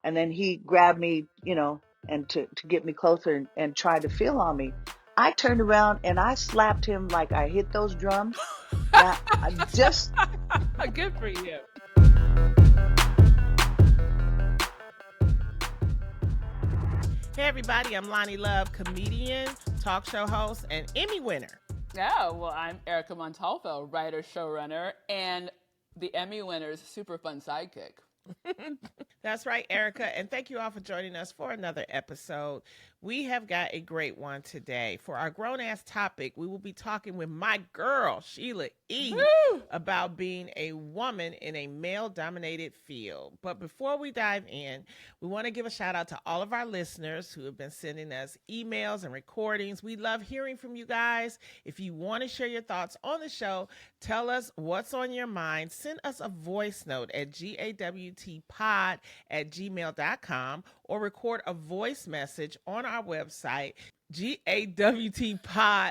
And then he grabbed me, and to get me closer and tried to feel on me. I turned around and I slapped him like I hit those drums. Now, I just Good for you. Hey everybody, I'm Lonnie Love, comedian, talk show host, and Emmy winner. Oh, well, I'm Erica Montalvo, writer, showrunner, and the Emmy winner's super fun sidekick. That's right, Erica. And thank you all for joining us for another episode. We have got a great one today. For our grown ass topic, we will be talking with my girl, Sheila E, Woo! about being a woman in a male dominated field. But before we dive in, we want to give a shout out to all of our listeners who have been sending us emails and recordings. We love hearing from you guys. If you want to share your thoughts on the show, tell us what's on your mind. Send us a voice note at gawtpod@gmail.com or record a voice message on our website, gawtpod.com.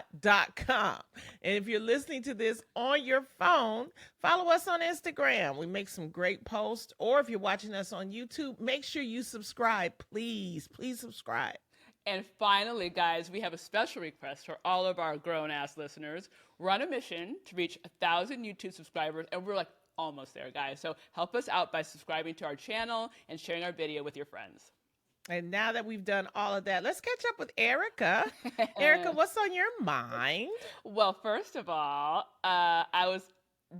And if you're listening to this on your phone, follow us on Instagram. We make some great posts. Or if you're watching us on YouTube, make sure you subscribe. Please subscribe. And finally, guys, we have a special request for all of our grown-ass listeners. We're on a mission to reach 1,000 YouTube subscribers, and we're like almost there, guys. So help us out by subscribing to our channel and sharing our video with your friends. And now that we've done all of that, let's catch up with Erica. Erica, what's on your mind? Well, first of all, I was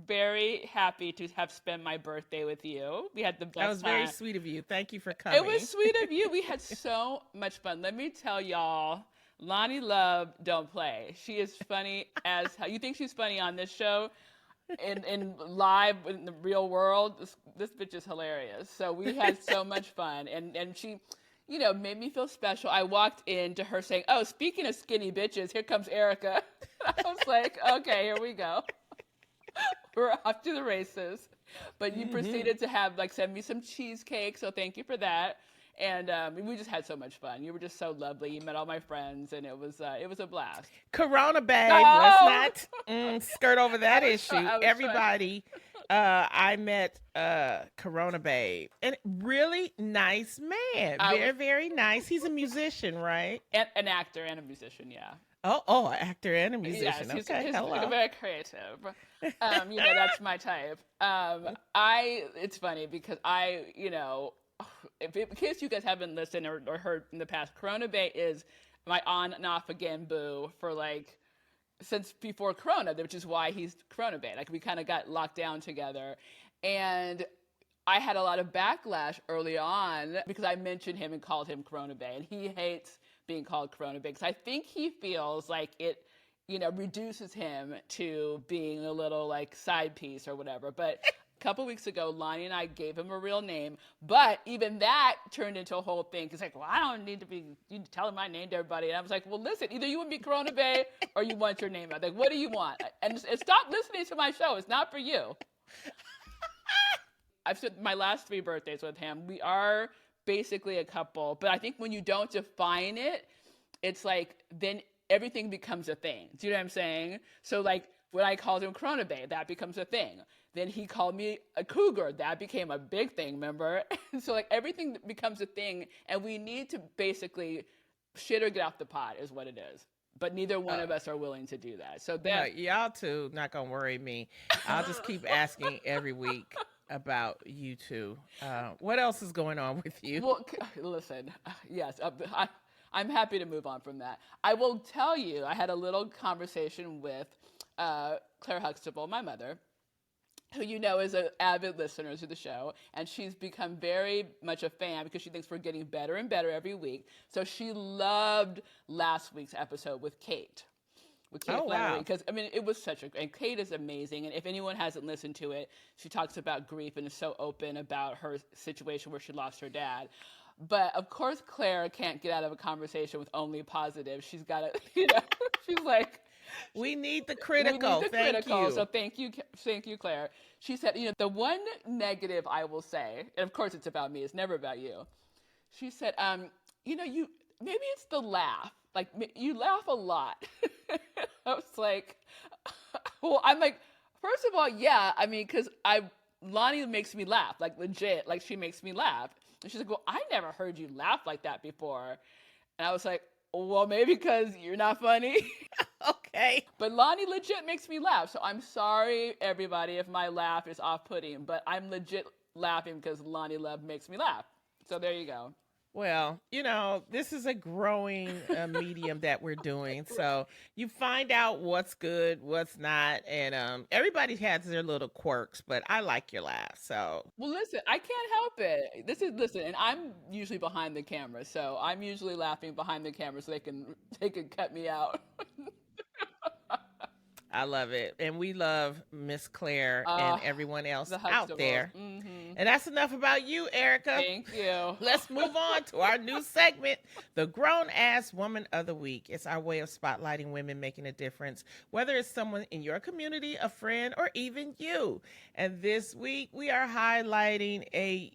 very happy to have spent my birthday with you. We had the best time. That was very sweet of you. Thank you for coming. It was sweet of you. We had so much fun. Let me tell y'all, Lonnie Love don't play. She is funny as hell. You think she's funny on this show? In live in the real world, this bitch is hilarious. So we had so much fun, and she, made me feel special. I walked into her saying, "Oh, speaking of skinny bitches, here comes Erica." I was like, "Okay, here we go. We're off to the races." But you proceeded to send me some cheesecake, so thank you for that. And we just had so much fun. You were just so lovely. You met all my friends, and it was a blast. Corona, babe. Oh! Let's not skirt over that issue. Everybody, I met Corona, babe, and really nice man. Very, very nice. He's a musician, right? An actor and a musician, yeah. Oh, an actor and a musician. Yes, okay, he's hello. very creative. That's my type. It's funny because in case you guys haven't listened or heard in the past, Corona Bay is my on and off again boo for since before Corona, which is why he's Corona Bay. We kind of got locked down together. And I had a lot of backlash early on because I mentioned him and called him Corona Bay. And he hates being called Corona Bay because I think he feels like it, reduces him to being a little side piece or whatever. But couple weeks ago, Lonnie and I gave him a real name, but even that turned into a whole thing. He's like, "Well, I don't need to be telling my name to everybody." And I was like, "Well, listen, either you want to be Corona Bay or you want your name out. What do you want? And stop listening to my show. It's not for you." I've spent my last 3 birthdays with him. We are basically a couple, but I think when you don't define it, it's then everything becomes a thing. Do you know what I'm saying? So when I called him Corona Bay, that becomes a thing. Then he called me a cougar. That became a big thing, remember? And so everything becomes a thing, and we need to basically shit or get off the pot is what it is. But neither one of us are willing to do that. So y'all two not gonna worry me. I'll just keep asking every week about you two. What else is going on with you? Well, listen, yes, I'm happy to move on from that. I will tell you, I had a little conversation with Claire Huxtable, my mother, who is an avid listener to the show, and she's become very much a fan because she thinks we're getting better and better every week. So she loved last week's episode with Kate. Oh, wow. Because, it was and Kate is amazing, and if anyone hasn't listened to it, she talks about grief and is so open about her situation where she lost her dad. But, of course, Claire can't get out of a conversation with only positive. She's got to, she's like... We need the critical. Thank you. So thank you, Claire. She said, the one negative I will say, and of course it's about me, it's never about you. She said, maybe it's the laugh. You laugh a lot. I was like, well, I'm like, first of all, yeah, because Lonnie makes me laugh, legit, she makes me laugh. And she's like, well, I never heard you laugh like that before. And I was like, well, maybe because you're not funny. Okay. But Loni legit makes me laugh. So I'm sorry, everybody, if my laugh is off-putting, but I'm legit laughing because Loni Love makes me laugh. So there you go. Well, this is a growing medium that we're doing. So you find out what's good, what's not. And everybody has their little quirks, but I like your laugh. So, well, listen, I can't help it. Listen, and I'm usually behind the camera. So I'm usually laughing behind the camera so they can cut me out. I love it. And we love Miss Claire and everyone else the out there. Mm-hmm. And that's enough about you, Erica. Thank you. Let's move on to our new segment, the Grown Ass Woman of the Week. It's our way of spotlighting women making a difference, whether it's someone in your community, a friend, or even you. And this week we are highlighting a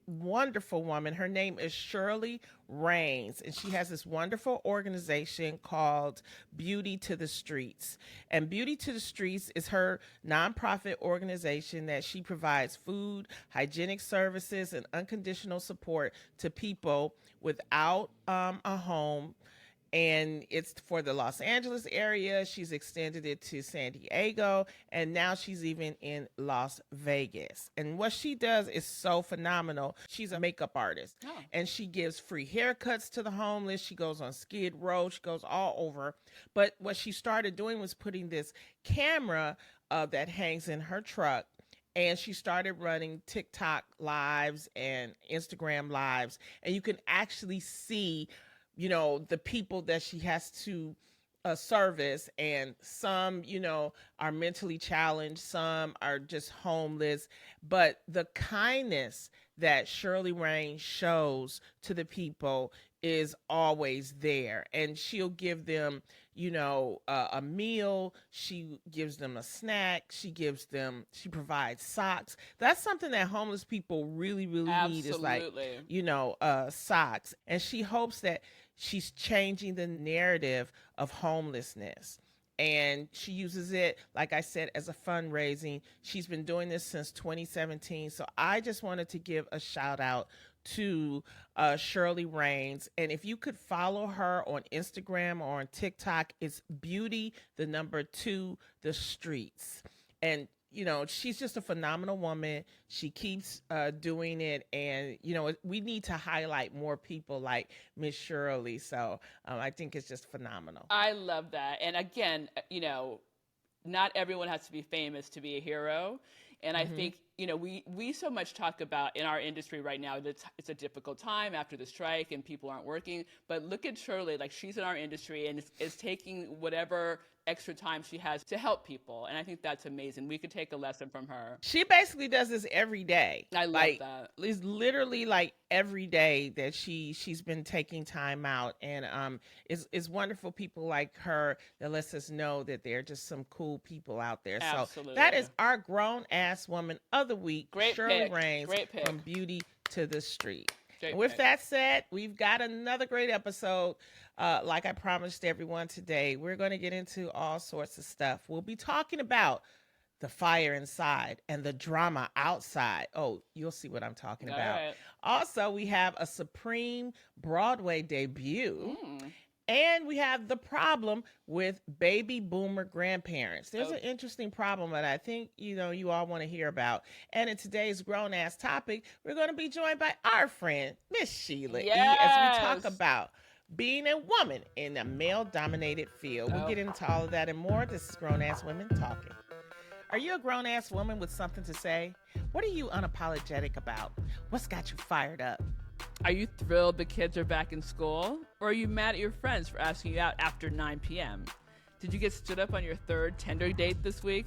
wonderful woman. Her name is Sheila E, and she has this wonderful organization called Beauty to the Streets. And Beauty to the Streets is her nonprofit organization that she provides food, hygienic services, and unconditional support to people without a home. And it's for the Los Angeles area. She's extended it to San Diego, and now she's even in Las Vegas. And what she does is so phenomenal. She's a makeup artist, and she gives free haircuts to the homeless. She goes on Skid Row. She goes all over. But what she started doing was putting this camera that hangs in her truck, and she started running TikTok lives and Instagram lives, and you can actually see the people that she has to service, and some, are mentally challenged, some are just homeless, but the kindness that Sheila E shows to the people is always there. And she'll give them, a meal. She gives them a snack. She provides socks. That's something that homeless people really, really need, is like, socks. And she hopes that she's changing the narrative of homelessness. And she uses it, like I said, as a fundraising. She's been doing this since 2017. So I just wanted to give a shout out to Sheila E. And if you could follow her on Instagram or on TikTok, it's Beauty, 2, the Streets. And she's just a phenomenal woman. She keeps doing it. And, we need to highlight more people like Miss Shirley. So I think it's just phenomenal. I love that. And again, not everyone has to be famous to be a hero. And I think, we so much talk about in our industry right now that it's a difficult time after the strike and people aren't working. But look at Shirley, like she's in our industry and is taking whatever extra time she has to help people. And I think that's amazing. We could take a lesson from her. She basically does this every day. I love that. It's literally like every day that she's been taking time out. And it's wonderful people like her that lets us know that there are just some cool people out there. Absolutely. So that is our Grown Ass Woman of the Week, Great Sheila pick. E, from Beauty to the Street. Great With pick. that said, we've got another great episode. Like I promised everyone today, we're going to get into all sorts of stuff. We'll be talking about the fire inside and the drama outside. Oh, you'll see what I'm talking about. Right. Also, we have a Supreme Broadway debut. And we have the problem with baby boomer grandparents. There's an interesting problem that I think, you all want to hear about. And in today's grown ass topic, we're going to be joined by our friend, Miss Sheila E, as we talk about being a woman in a male dominated field. We'll get into all of that and more. This is Grown Ass Women Talking. Are you a grown ass woman with something to say? What are you unapologetic about? What's got you fired up? Are you thrilled the kids are back in school? Or are you mad at your friends for asking you out after 9 p.m.? Did you get stood up on your third Tinder date this week?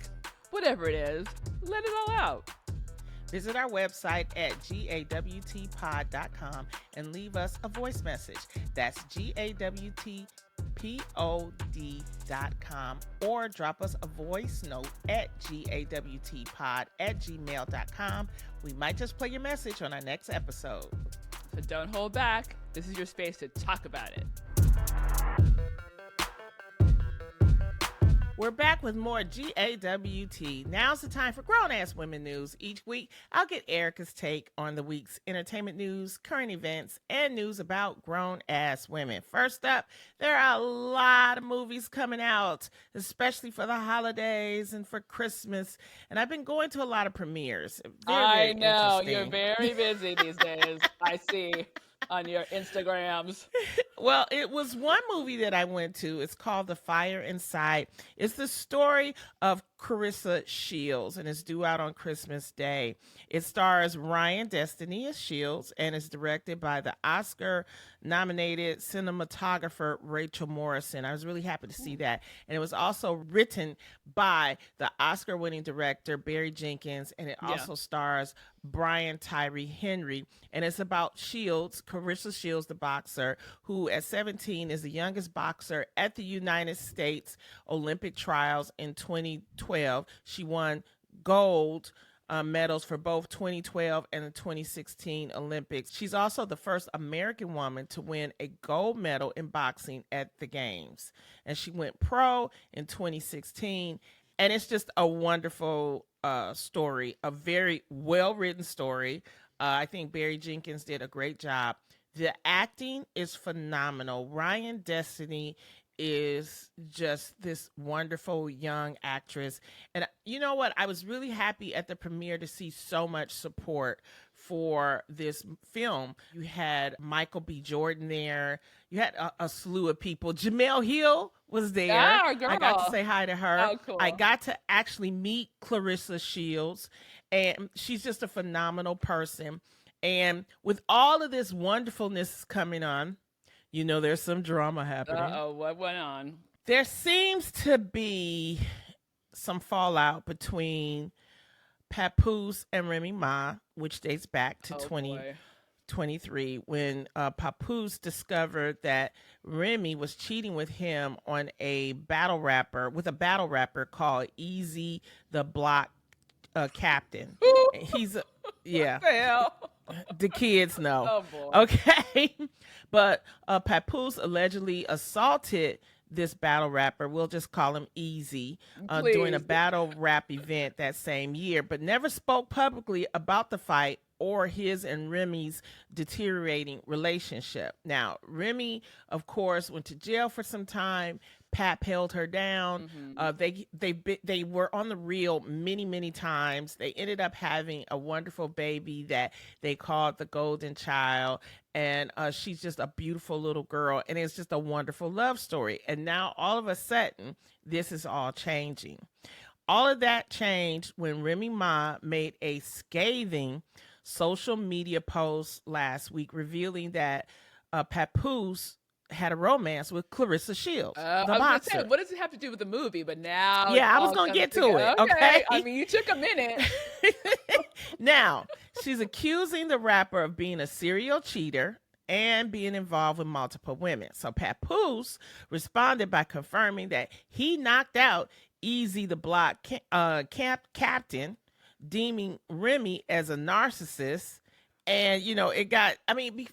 Whatever it is, let it all out. Visit our website at gawtpod.com and leave us a voice message. That's gawtpod.com, or drop us a voice note at gawtpod@gmail.com. We might just play your message on our next episode. So don't hold back. This is your space to talk about it. We're back with more GAWT. Now's the time for Grown Ass Women News. Each week, I'll get Erica's take on the week's entertainment news, current events, and news about grown ass women. First up, there are a lot of movies coming out, especially for the holidays and for Christmas. And I've been going to a lot of premieres. I know, you're very busy these days. I see on your Instagrams. Well, it was one movie that I went to. It's called The Fire Inside. It's the story of Clarissa Shields, and it's due out on Christmas Day. It stars Ryan Destiny as Shields and is directed by the Oscar-nominated cinematographer Rachel Morrison. I was really happy to see that. And it was also written by the Oscar-winning director Barry Jenkins, and it also stars Brian Tyree Henry. And it's about Shields, Clarissa Shields, the boxer, who at 17 is the youngest boxer at the United States Olympic trials in 2012. She won gold medals for both 2012 and the 2016 Olympics. She's also the first American woman to win a gold medal in boxing at the Games. And she went pro in 2016. And it's just a wonderful story, a very well-written story. I think Barry Jenkins did a great job. The acting is phenomenal. Ryan Destiny is just this wonderful young actress. And you know what? I was really happy at the premiere to see so much support for this film. You had Michael B. Jordan there. You had a slew of people. Jamel Hill was there. Ah, girl. I got to say hi to her. Oh, cool. I got to actually meet Clarissa Shields, and she's just a phenomenal person. And with all of this wonderfulness coming on, you know, there's some drama happening. Uh-oh, what went on? There seems to be some fallout between Papoose and Remy Ma, which dates back to 2023, when Papoose discovered that Remy was cheating with him on a battle rapper called Easy the Block Captain. He's a, yeah. What the hell? The kids know. Oh, boy. Okay. But Papoose allegedly assaulted this battle rapper, we'll just call him Easy, during a battle rap event that same year, but never spoke publicly about the fight or his and Remy's deteriorating relationship. Now, Remy, of course, went to jail for some time. Pap held her down. They were on the reel many times. They ended up having a wonderful baby that they called the Golden Child, and she's just a beautiful little girl, and it's just a wonderful love story. And now all of a sudden, this is all changing. All of that changed when Remy Ma made a scathing social media post last week revealing that Papoose had a romance with Clarissa Shields, the boxer. Say, what does it have to do with the movie? But now, yeah, I was gonna get to it. Okay, I mean, you took a minute. Now she's accusing the rapper of being a serial cheater and being involved with multiple women. So Papoose responded by confirming that he knocked out Easy the Block Captain, deeming Remy as a narcissist. And you know,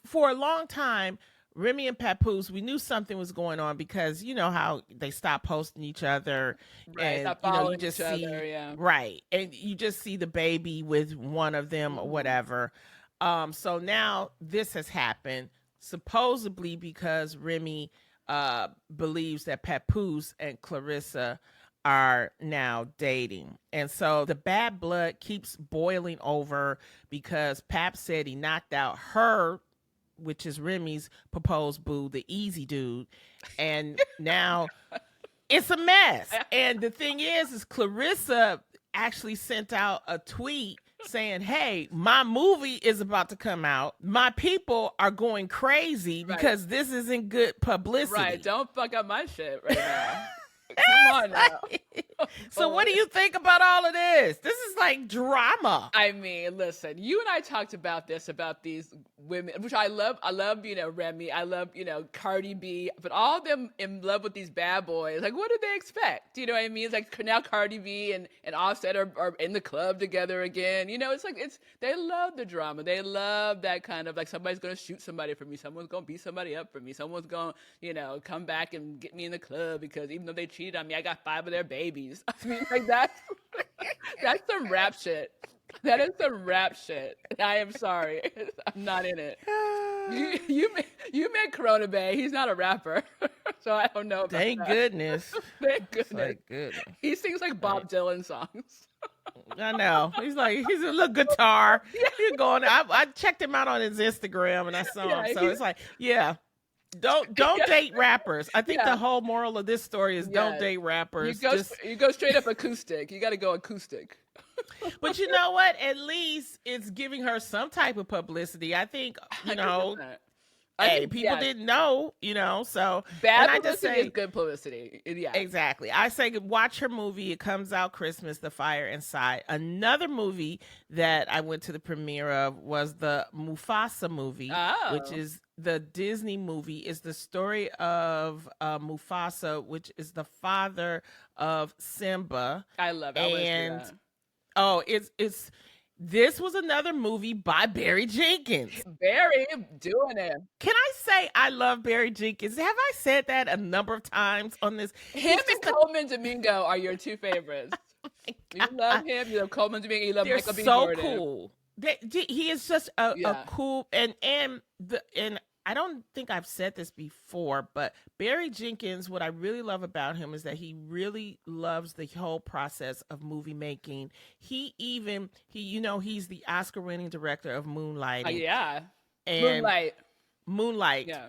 for a long time, Remy and Papoose, we knew something was going on because you know how they stopped posting each other, right, and you just see right, and you just see the baby with one of them or whatever. So now this has happened, supposedly because Remy believes that Papoose and Clarissa are now dating. And so the bad blood keeps boiling over because Pap said he knocked out her, which is Remy's proposed boo, the Easy dude. And now it's a mess. And the thing is Clarissa actually sent out a tweet saying, hey, my movie is about to come out. My people are going crazy because this isn't good publicity. Right. Don't fuck up my shit right now. Come on now. So what do you think about all of this? This is like drama. I mean, listen, you and I talked about this, about these women, which I love. I love, Remy. I love, Cardi B, but all of them in love with these bad boys. Like, what do they expect? You know what I mean? It's like now Cardi B and Offset are in the club together again. It's like, they love the drama. They love that kind of like, somebody's going to shoot somebody for me. Someone's going to beat somebody up for me. Someone's going to, come back and get me in the club because even though they cheated on me, I got 5 of their babies. I mean, like that's some rap shit. That is some rap shit. I am sorry. I'm not in it. You met Corona Bay. He's not a rapper. So I don't know about Thank that. goodness. Thank goodness. Thank goodness. He sings like Bob Dylan songs. I know. He's a little guitar. He's going. I checked him out on his Instagram and I saw him. So it's like, yeah. Don't date rappers. I think the whole moral of this story is don't date rappers. You go straight up acoustic. You got to go acoustic. But you know what? At least it's giving her some type of publicity. I think, 100%. People didn't know, so. Bad and publicity is good publicity. Yeah. Exactly. I say watch her movie. It comes out Christmas, The Fire Inside. Another movie that I went to the premiere of was the Mufasa movie, which is the Disney movie. Is the story of Mufasa, which is the father of Simba. I love it. And it's this was another movie by Barry Jenkins. Barry doing it. Can I say I love Barry Jenkins? Have I said that a number of times on this? Him and Coleman Domingo are your 2 favorites. You love him. You love Coleman Domingo. You love Michael B. Jordan. So cool. He is just a cool and I don't think I've said this before, but Barry Jenkins, what I really love about him is that he really loves the whole process of movie making. He's the Oscar-winning director of Moonlighting. And Moonlight. Yeah.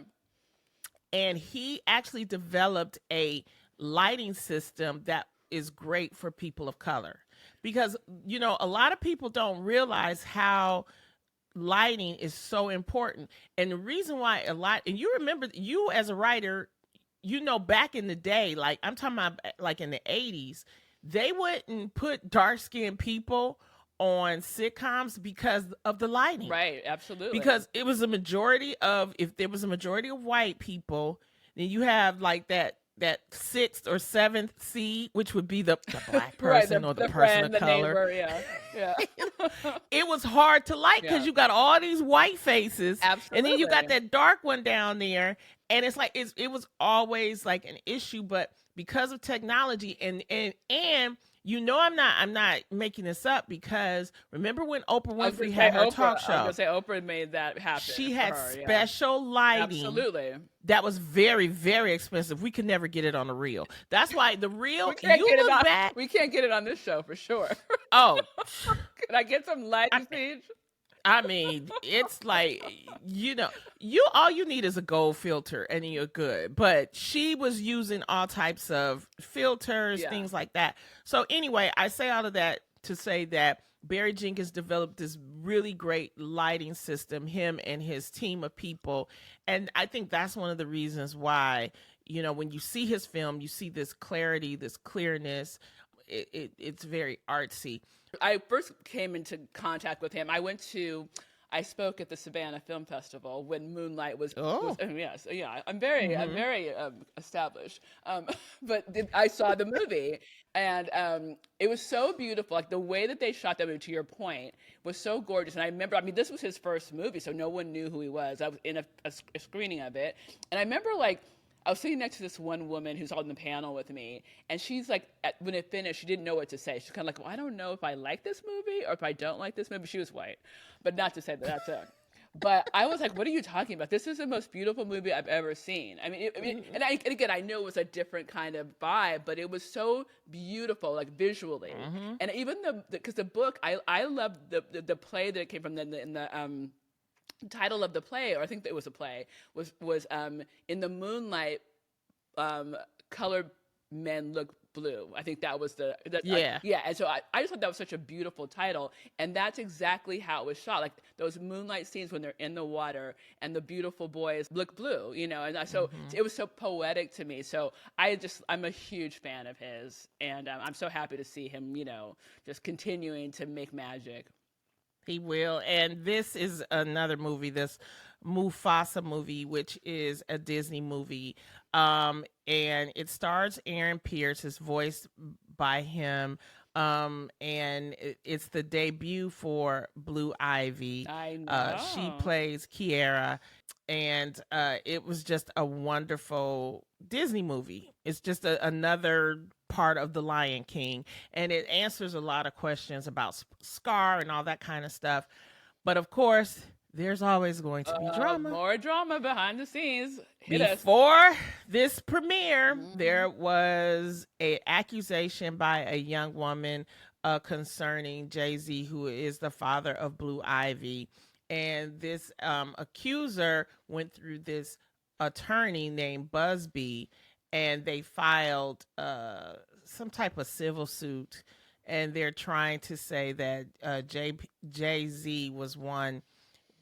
And he actually developed a lighting system that is great for people of color. Because, a lot of people don't realize how lighting is so important. And the reason why and you remember, you as a writer, back in the day, like I'm talking about like in the 80s, they wouldn't put dark-skinned people on sitcoms because of the lighting. Right, absolutely. Because if there was a majority of white people, then you have like that 6th or 7th seed, which would be the black person or the person of color. Neighbor, yeah. It was hard to like because you got all these white faces, absolutely. And then you got that dark one down there, and it's like it was always like an issue. But because of technology and I'm not making this up, because remember when Oprah Winfrey had her talk show? I was going to say Oprah made that happen. She had special lighting. Absolutely. That was very, very expensive. We could never get it on the reel. That's why the reel. We can't get it on this show for sure. Oh, can I get some lighting, Siege? I mean, it's like, all you need is a gold filter and you're good. But she was using all types of filters, things like that. So anyway, I say all of that to say that Barry Jenkins developed this really great lighting system, him and his team of people. And I think that's one of the reasons why, when you see his film, you see this clarity, this clearness. It's very artsy. I first came into contact with him. I spoke at the Savannah Film Festival when Moonlight was. I'm very established. But I saw the movie, and it was so beautiful. Like the way that they shot that movie, to your point, was so gorgeous. And I remember, this was his first movie, so no one knew who he was. I was in a screening of it, and I remember I was sitting next to this one woman who's on the panel with me, and she's like, when it finished, she didn't know what to say. She's kind of like, well, I don't know if I like this movie or if I don't like this movie. She was white, but not to say that that's it. But I was like, what are you talking about? This is the most beautiful movie I've ever seen. And again, I know it was a different kind of vibe, but it was so beautiful, like visually. Mm-hmm. And even because the book, I love the play that it came from in the title of the play, or I think that it was a play, was in the Moonlight color Men Look Blue. I think that was Yeah. yeah. And so I just thought that was such a beautiful title. And that's exactly how it was shot. Like those moonlight scenes when they're in the water and the beautiful boys look blue, and so it was so poetic to me. So I'm a huge fan of his. And I'm so happy to see him, just continuing to make magic. He will. And this is another movie, this Mufasa movie, which is a Disney movie. And it stars Aaron Pierce, is voiced by him. And it's the debut for Blue Ivy. I know. She plays Kiara. And it was just a wonderful Disney movie. It's just another part of The Lion King, and it answers a lot of questions about Scar and all that kind of stuff. But of course, there's always going to be drama. More drama behind the scenes. Before this premiere, there was an accusation by a young woman concerning Jay-Z, who is the father of Blue Ivy. And this accuser went through this attorney named Busby, and they filed some type of civil suit, and they're trying to say that Jay-Z was one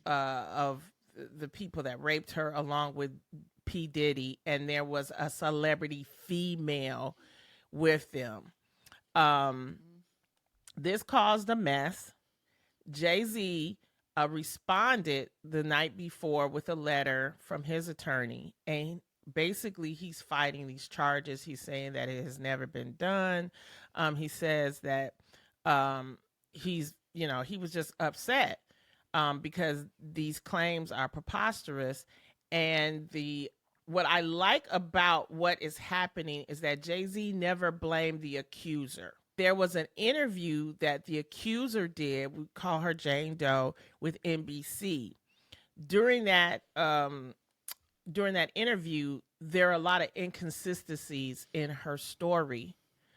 of the people that raped her, along with P. Diddy, and there was a celebrity female with them. This caused a mess. Jay-Z responded the night before with a letter from his attorney, and basically he's fighting these charges. He's saying that it has never been done. He says that he was just upset because these claims are preposterous. And what I like about what is happening is that Jay-Z never blamed the accuser. There was an interview that the accuser did, we call her Jane Doe, with NBC. During that interview, there are a lot of inconsistencies in her story.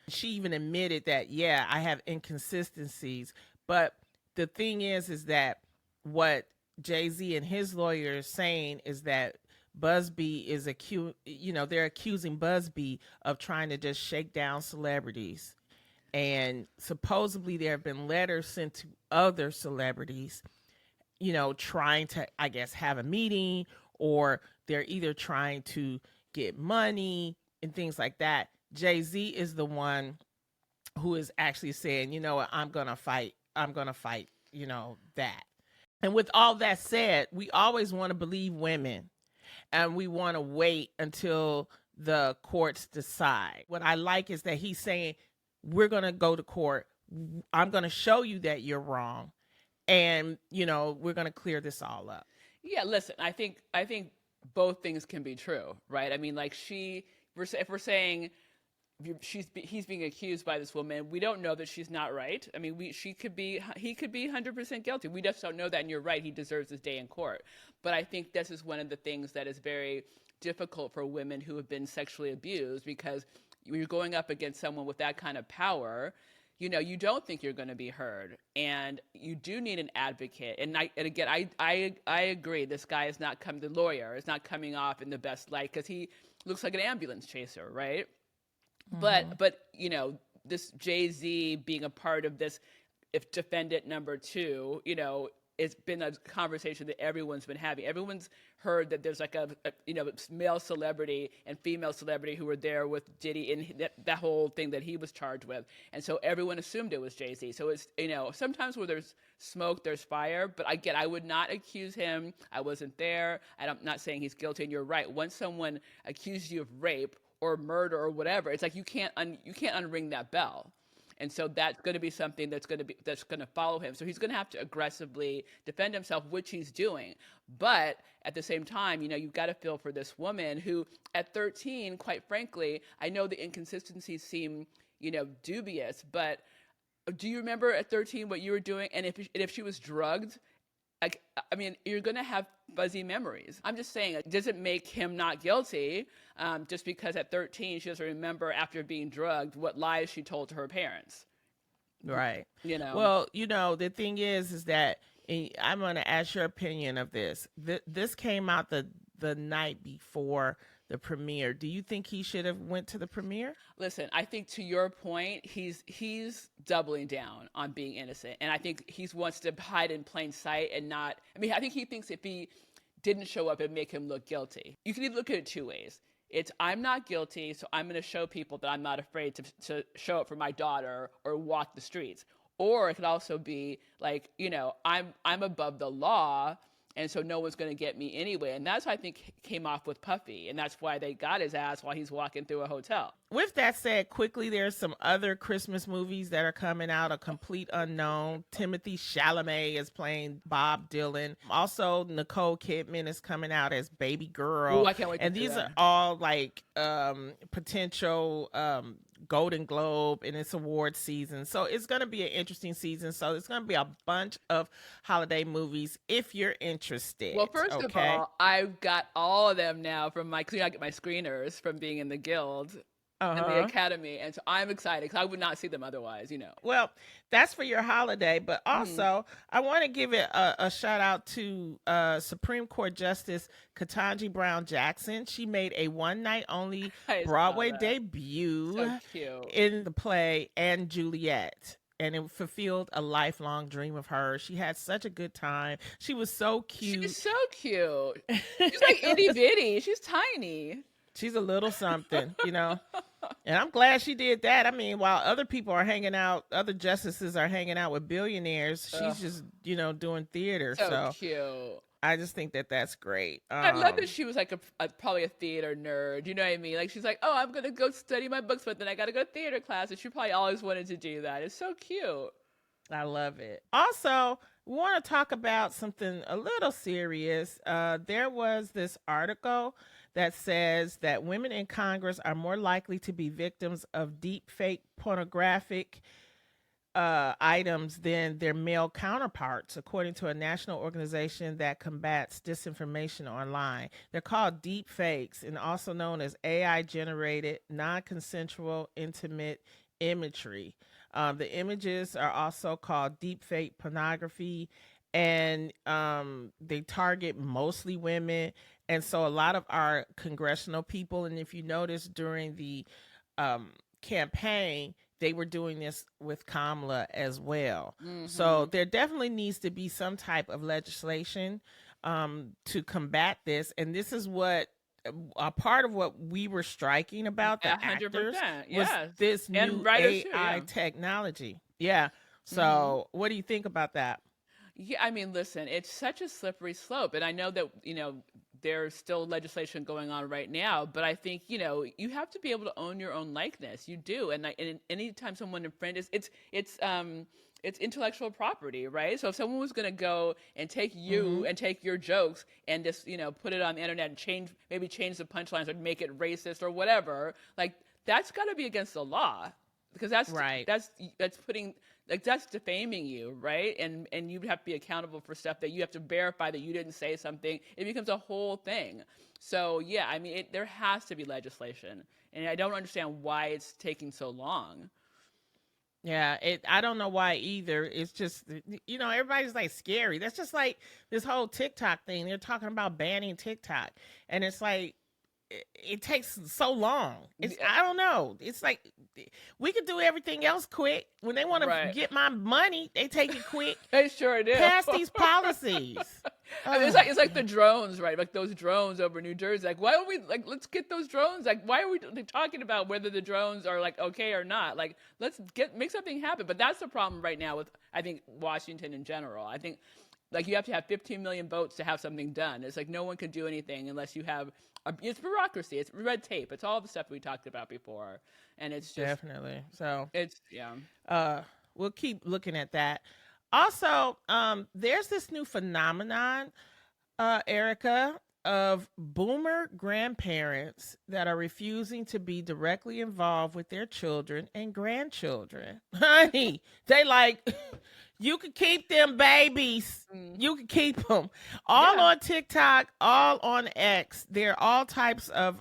She even admitted that, yeah, I have inconsistencies. But the thing is that what Jay-Z and his lawyer is saying is that Busby is they're accusing Busby of trying to just shake down celebrities. And supposedly there have been letters sent to other celebrities, trying to, I guess, have a meeting, or they're either trying to get money and things like that. Jay-Z is the one who is actually saying, I'm going to fight, that. And with all that said, we always want to believe women, and we want to wait until the courts decide. What I like is that he's saying, we're going to go to court. I'm going to show you that you're wrong. And, we're going to clear this all up. Yeah, listen, I think both things can be true, right? I mean, like if we're saying he's being accused by this woman, we don't know that she's not right. I mean, he could be 100% guilty. We just don't know that, and you're right, he deserves his day in court. But I think this is one of the things that is very difficult for women who have been sexually abused, because you're going up against someone with that kind of power. You don't think you're going to be heard, and you do need an advocate. And again, I agree. This guy is not the lawyer is not coming off in the best light, because he looks like an ambulance chaser, right? Mm-hmm. But this Jay-Z being a part of this, if defendant number two, it's been a conversation that everyone's been having. Everyone's heard that there's like a male celebrity and female celebrity who were there with Diddy in that whole thing that he was charged with. And so everyone assumed it was Jay-Z. So it's, sometimes where there's smoke, there's fire. But I would not accuse him. I wasn't there. I'm not saying he's guilty. And you're right. Once someone accuses you of rape or murder or whatever, it's like you can't unring that bell. And so that's going to be something that's going to follow him. So he's going to have to aggressively defend himself, which he's doing. But at the same time, you've got to feel for this woman who, at 13, quite frankly, I know the inconsistencies seem, dubious. But do you remember at 13 what you were doing? And if she was drugged, you're going to have fuzzy memories. I'm just saying, it doesn't make him not guilty just because at 13 she doesn't remember, after being drugged, what lies she told to her parents. Right. Well, the thing is that I'm going to ask your opinion of this. This came out the the night before the premiere. Do you think he should have went to the premiere? Listen, I think to your point, he's doubling down on being innocent, and I think he wants to hide in plain sight and not. I mean, I think he thinks if he didn't show up, it'd make him look guilty. You can either look at it two ways. It's I'm not guilty, so I'm going to show people that I'm not afraid to show up for my daughter or walk the streets. Or it could also be like, I'm above the law, and so no one's going to get me anyway. And that's what I think came off with Puffy. And that's why they got his ass while he's walking through a hotel. With that said, quickly, there's some other Christmas movies that are coming out, a complete unknown. Timothy Chalamet is playing Bob Dylan. Also, Nicole Kidman is coming out as Baby Girl. Ooh, I can't wait to and see these that. are all like potential Golden Globe and it's award season. So it's going to be an interesting season. So it's going to be a bunch of holiday movies if you're interested. Well, first of all, I've got all of them now from I get my screeners from being in the Guild. And the Academy, and so I'm excited because I would not see them otherwise, Well, that's for your holiday, but also I want to give it a shout out to Supreme Court Justice Ketanji Brown Jackson. She made a one night only Broadway debut in the play & Juliet. And it fulfilled a lifelong dream of hers. She had such a good time. She was so cute. She's so cute. She's like itty bitty. She's tiny. She's a little something, And I'm glad she did that. I mean, while other people are hanging out, other justices are hanging out with billionaires, she's just, doing theater. So cute. I just think that that's great. I love that she was like probably a theater nerd. You know what I mean? Like she's like, oh, I'm going to go study my books, but then I got to go to theater class. And she probably always wanted to do that. It's so cute. I love it. Also, we want to talk about something a little serious. There was this article that says that women in Congress are more likely to be victims of deep fake pornographic items than their male counterparts, according to a national organization that combats disinformation online. They're called deep fakes and also known as AI-generated, non-consensual, intimate imagery. The images are also called deep fake pornography, and they target mostly women. And so a lot of our congressional people, and if you notice during the campaign, they were doing this with Kamala as well. Mm-hmm. So there definitely needs to be some type of legislation to combat this. And this is what a part of what we were striking about the 100%, actors was this new AI technology. Yeah. So what do you think about that? Yeah, I mean, listen, it's such a slippery slope. And I know that, there's still legislation going on right now, but I think, you have to be able to own your own likeness. You do. And anytime someone infringes, it's intellectual property, right? So if someone was going to go and take you and take your jokes and just, put it on the internet and change the punchlines or make it racist or whatever, like that's got to be against the law, because that's right. That's putting, like, that's defaming you, right? And you have to be accountable for stuff that you have to verify that you didn't say something. It becomes a whole thing. So yeah, I mean, there has to be legislation, and I don't understand why it's taking so long. Yeah, I don't know why either. It's just, everybody's like scary. That's just like this whole TikTok thing. They're talking about banning TikTok, and it's like, it takes so long. I don't know. It's like we could do everything else quick. When they want to get my money, they take it quick. They sure do. Pass these policies. I mean, it's like the drones, right? Like those drones over New Jersey. Like, why don't we let's get those drones? Like, why are we talking about whether the drones are like okay or not? Like, let's make something happen. But that's the problem right now with, I think, Washington in general. I think, like, you have to have 15 million votes to have something done. It's like no one can do anything unless you have it's bureaucracy, it's red tape, it's all the stuff we talked about before, and it's just definitely so. It's we'll keep looking at that. Also, there's this new phenomenon, Erica, of boomer grandparents that are refusing to be directly involved with their children and grandchildren. Honey, they like, you can keep them babies. You can keep them. All on TikTok, all on X. There are all types of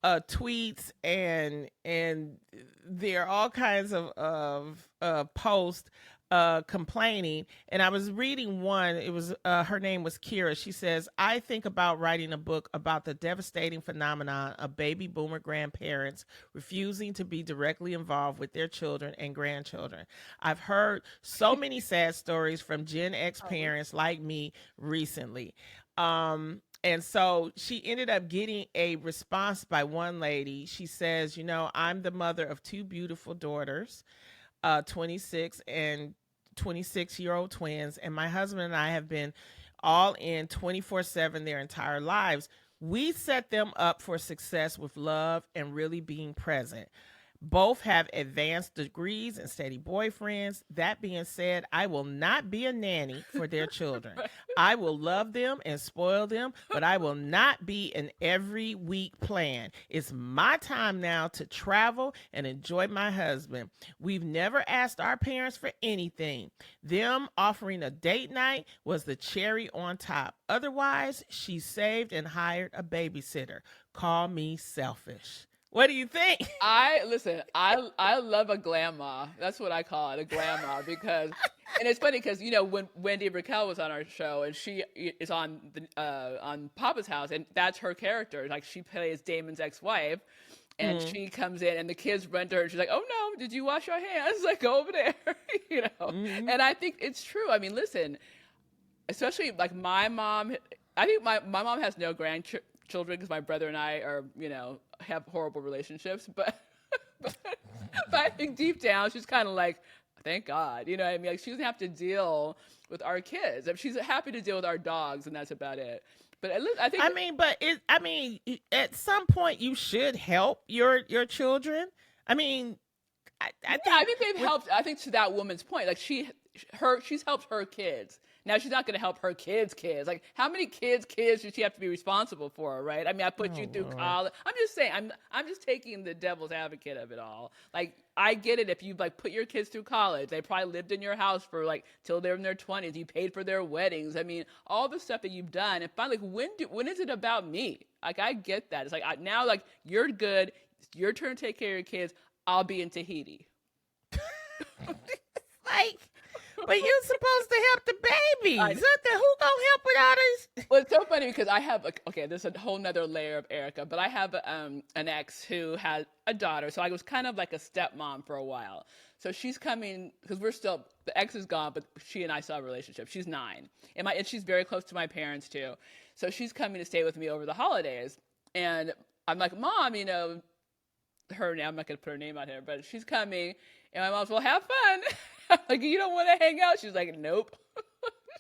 tweets and there are all kinds of posts complaining, and I was reading one. It was her name was Kira. She says, I think about writing a book about the devastating phenomenon of baby boomer grandparents refusing to be directly involved with their children and grandchildren. I've heard so many sad stories from Gen X parents like me recently. And so she ended up getting a response by one lady. She says, I'm the mother of two beautiful daughters, 26 and 26-year-old twins, and my husband and I have been all in 24/7 their entire lives. We set them up for success with love and really being present. Both have advanced degrees and steady boyfriends. That being said, I will not be a nanny for their children. I will love them and spoil them, but I will not be an every week plan. It's my time now to travel and enjoy my husband. We've never asked our parents for anything. Them offering a date night was the cherry on top. Otherwise, she saved and hired a babysitter. Call me selfish. What do you think? I love a glamma. That's what I call it, a glamma, because, and it's funny because when Wendy Brickell was on our show, and she is on Papa's House, and that's her character. Like, she plays Damon's ex-wife, and she comes in, and the kids run to her, and she's like, "Oh no, did you wash your hands? Like, go over there," And I think it's true. I mean, listen, especially like my mom. I think my mom has no grandchildren because my brother and I are, have horrible relationships, but I think deep down she's kind of like, thank God, you know what I mean? Like, she doesn't have to deal with our kids. She's happy to deal with our dogs, and that's about it. But I think, at some point you should help your children. I mean, I think they've helped. I think to that woman's point, like she's helped her kids. Now she's not going to help her kids. Like, how many kids does she have to be responsible for, right? I mean, I put you through college. I'm just saying, I'm just taking the devil's advocate of it all. Like, I get it if you like put your kids through college. They probably lived in your house for like till they're in their 20s. You paid for their weddings. I mean, all the stuff that you've done. And finally, like, when is it about me? Like, I get that. It's like, now, like, you're good. It's your turn to take care of your kids. I'll be in Tahiti. Like, but you're supposed to help the babies. Who gonna help with all this? Well, it's so funny because I have there's a whole nother layer of Erica, but I have an ex who had a daughter, so I was kind of like a stepmom for a while. So she's coming because the ex is gone, but she and I still have a relationship. She's 9, and she's very close to my parents too. So she's coming to stay with me over the holidays, and I'm like, Mom, her name. I'm not gonna put her name out here, but she's coming, and my mom's, well, have fun. Like, you don't want to hang out? She's like, nope.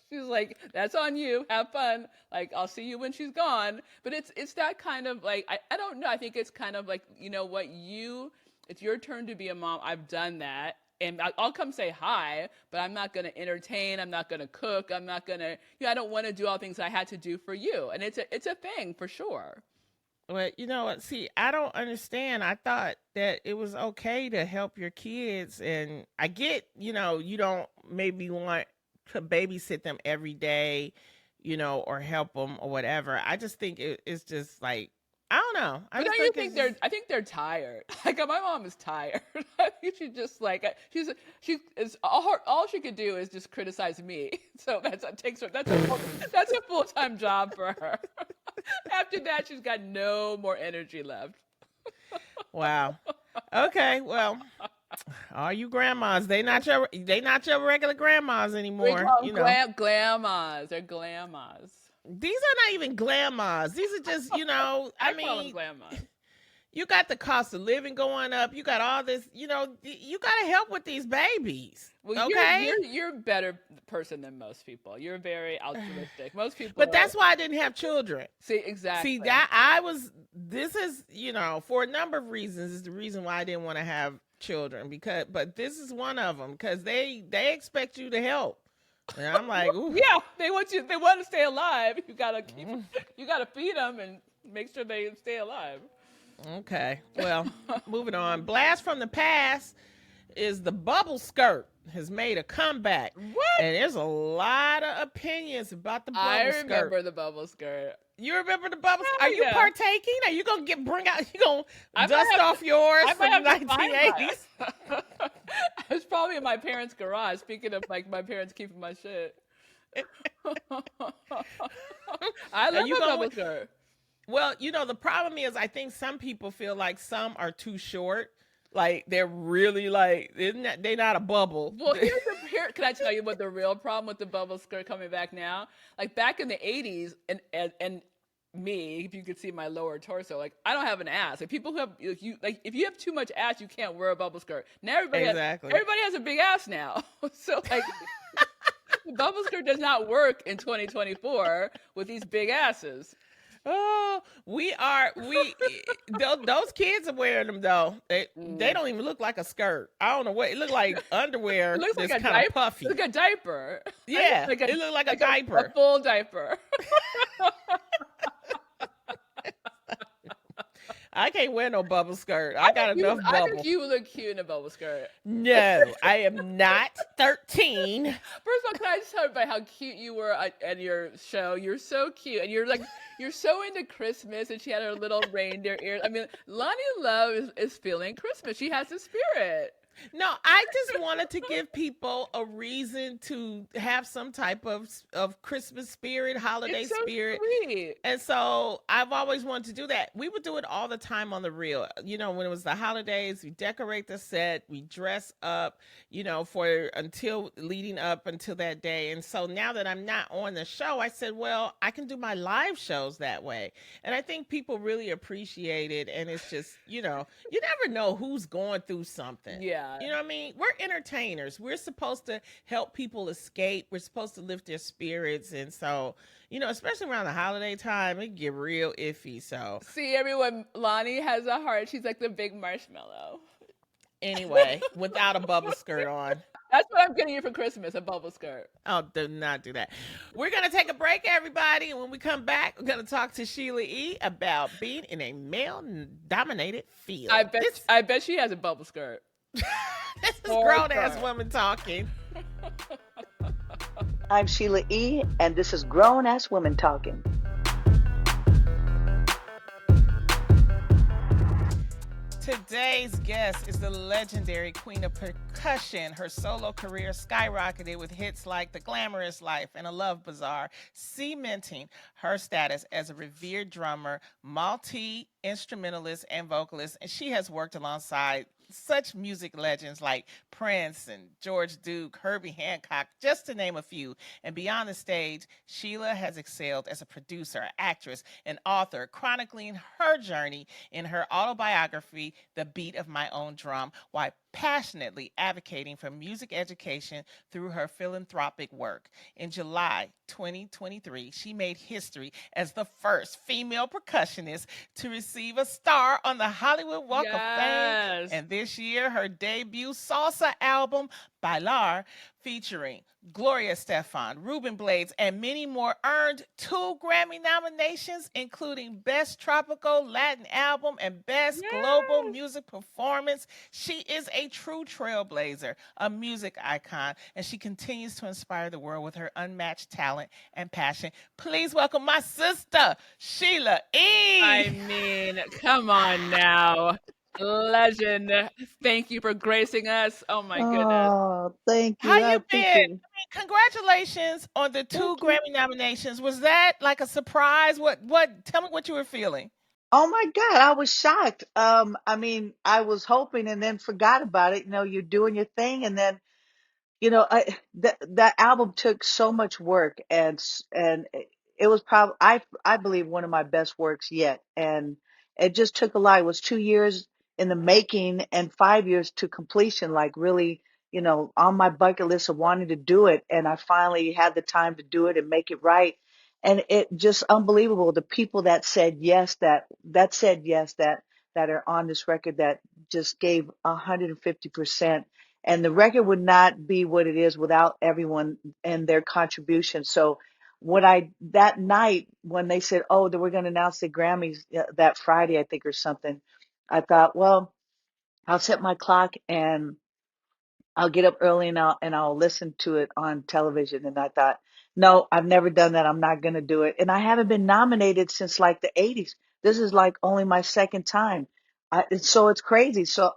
She's like, that's on you. Have fun. Like, I'll see you when she's gone. But it's that kind of like, I don't know. I think it's kind of like, it's your turn to be a mom. I've done that. And I'll come say hi, but I'm not going to entertain. I'm not going to cook. I'm not going to, I don't want to do all things I had to do for you. And it's a thing for sure. Well, you know what? See, I don't understand. I thought that it was okay to help your kids. And I get, you don't maybe want to babysit them every day, or help them or whatever. I just think it's just like, I don't know. I think they're tired. Like, my mom is tired. I think she's just like, all she could do is just criticize me. So that's a full-time job for her. After that, she's got no more energy left. Wow. Okay. Well, all you grandmas, they not your regular grandmas anymore. Grandmas. They're grandmas. These are not even grandmas. These are just, I mean, you got the cost of living going up. You got all this, you got to help with these babies. Well, okay? You're a better person than most people. You're very altruistic. Most people. But that's why I didn't have children. See, exactly. See, this is, for a number of reasons, is the reason why I didn't want to have children, but this is one of them, because they expect you to help. And I'm like, ooh. Yeah, they want to stay alive. You gotta feed them and make sure they stay alive. Okay, well, moving on. Blast from the past is the bubble skirt has made a comeback. What? And there's a lot of opinions about the bubble skirt. I remember the bubble skirt. You remember the bubble skirt? Are you partaking? Are you gonna dust off yours from the 1980s? I was probably in my parents' garage. Speaking of like my parents keeping my shit. I Are love you a going? bubble skirt. Well, the problem is, I think some people feel like some are too short. Like they're really like they're not a bubble. Well, here. Can I tell you what the real problem with the bubble skirt coming back now? Like back in the '80s, and me, if you could see my lower torso, like I don't have an ass. Like people who have if you have too much ass, you can't wear a bubble skirt. Now Exactly. everybody has a big ass now. So like the bubble skirt does not work in 2024 with these big asses. Oh, those kids are wearing them though. They don't even look like a skirt. I don't know what it look like. It Underwear looks like that's a kind of diaper. puffy. Like a diaper. Yeah, Like it look like a a diaper. full diaper. I can't wear no bubble skirt. I got enough I bubble. think you look cute in a bubble skirt. No, I am not 13. First of all, can I just tell you about how cute you were at your show? You're so cute, and you're so into Christmas. And she had her little reindeer ears. I mean, Lonnie Love is feeling Christmas. She has the spirit. No, I just wanted to give people a reason to have some type of Christmas spirit, holiday It's so spirit. sweet. And so I've always wanted to do that. We would do it all the time on the reel. When it was the holidays, we decorate the set, we dress up, for until leading up until that day. And so now that I'm not on the show, I said, well, I can do my live shows that way. And I think people really appreciate it. And it's just, you never know who's going through something. Yeah. You know what I mean? We're entertainers. We're supposed to help people escape. We're supposed to lift their spirits. And so, especially around the holiday time, it can get real iffy. So, See, everyone, Lonnie has a heart. She's like the big marshmallow. anyway, without a bubble skirt on. That's what I'm getting you for Christmas, a bubble skirt. Oh, do not do that. We're going to take a break, everybody. And when we come back, we're going to talk to Sheila E about being in a male-dominated field. I bet she has a bubble skirt. This is grown-ass woman talking. I'm Sheila E, and this is Grown Ass Women Talking. Today's guest is the legendary queen of percussion. Her solo career skyrocketed with hits like The Glamorous Life and A Love Bazaar, cementing her status as a revered drummer, multi-instrumentalist, and vocalist. And she has worked alongside such music legends like Prince and George Duke, Herbie Hancock, just to name a few. And beyond the stage, Sheila has excelled as a producer, actress, and author, chronicling her journey in her autobiography, The Beat of My Own Drum, while passionately advocating for music education through her philanthropic work. In July 2023, she made history as the first female percussionist to receive a star on the Hollywood Walk of Fame. And this year, her debut salsa album, Bailar, featuring Gloria Estefan, Ruben Blades, and many more, earned 2 Grammy nominations, including Best Tropical Latin Album and Best Global Music Performance. She is a true trailblazer, a music icon, and she continues to inspire the world with her unmatched talent and passion. Please welcome my sister, Sheila E. I mean, come on now. Legend. Thank you for gracing us. Oh my goodness. Oh, thank you. How I you been? appreciate it. Congratulations on the 2 Grammy nominations. Was that like a surprise? What? Tell me what you were feeling. Oh my God, I was shocked. I mean, I was hoping and then forgot about it. You're doing your thing, and then that album took so much work, and it was probably I believe one of my best works yet, and it just took a lot. It was 2 years in the making and 5 years to completion, like really, on my bucket list of wanting to do it, and I finally had the time to do it and make it right. And it just unbelievable, the people that said yes, that said yes, that are on this record, that just gave 150%. And the record would not be what it is without everyone and their contribution. So that night when they said, oh, that we're going to announce the Grammys that Friday, I think, or something, I thought, well, I'll set my clock and I'll get up early and I'll listen to it on television. And I thought, no, I've never done that. I'm not going to do it. And I haven't been nominated since like the 80s. This is like only my second time. So it's crazy. So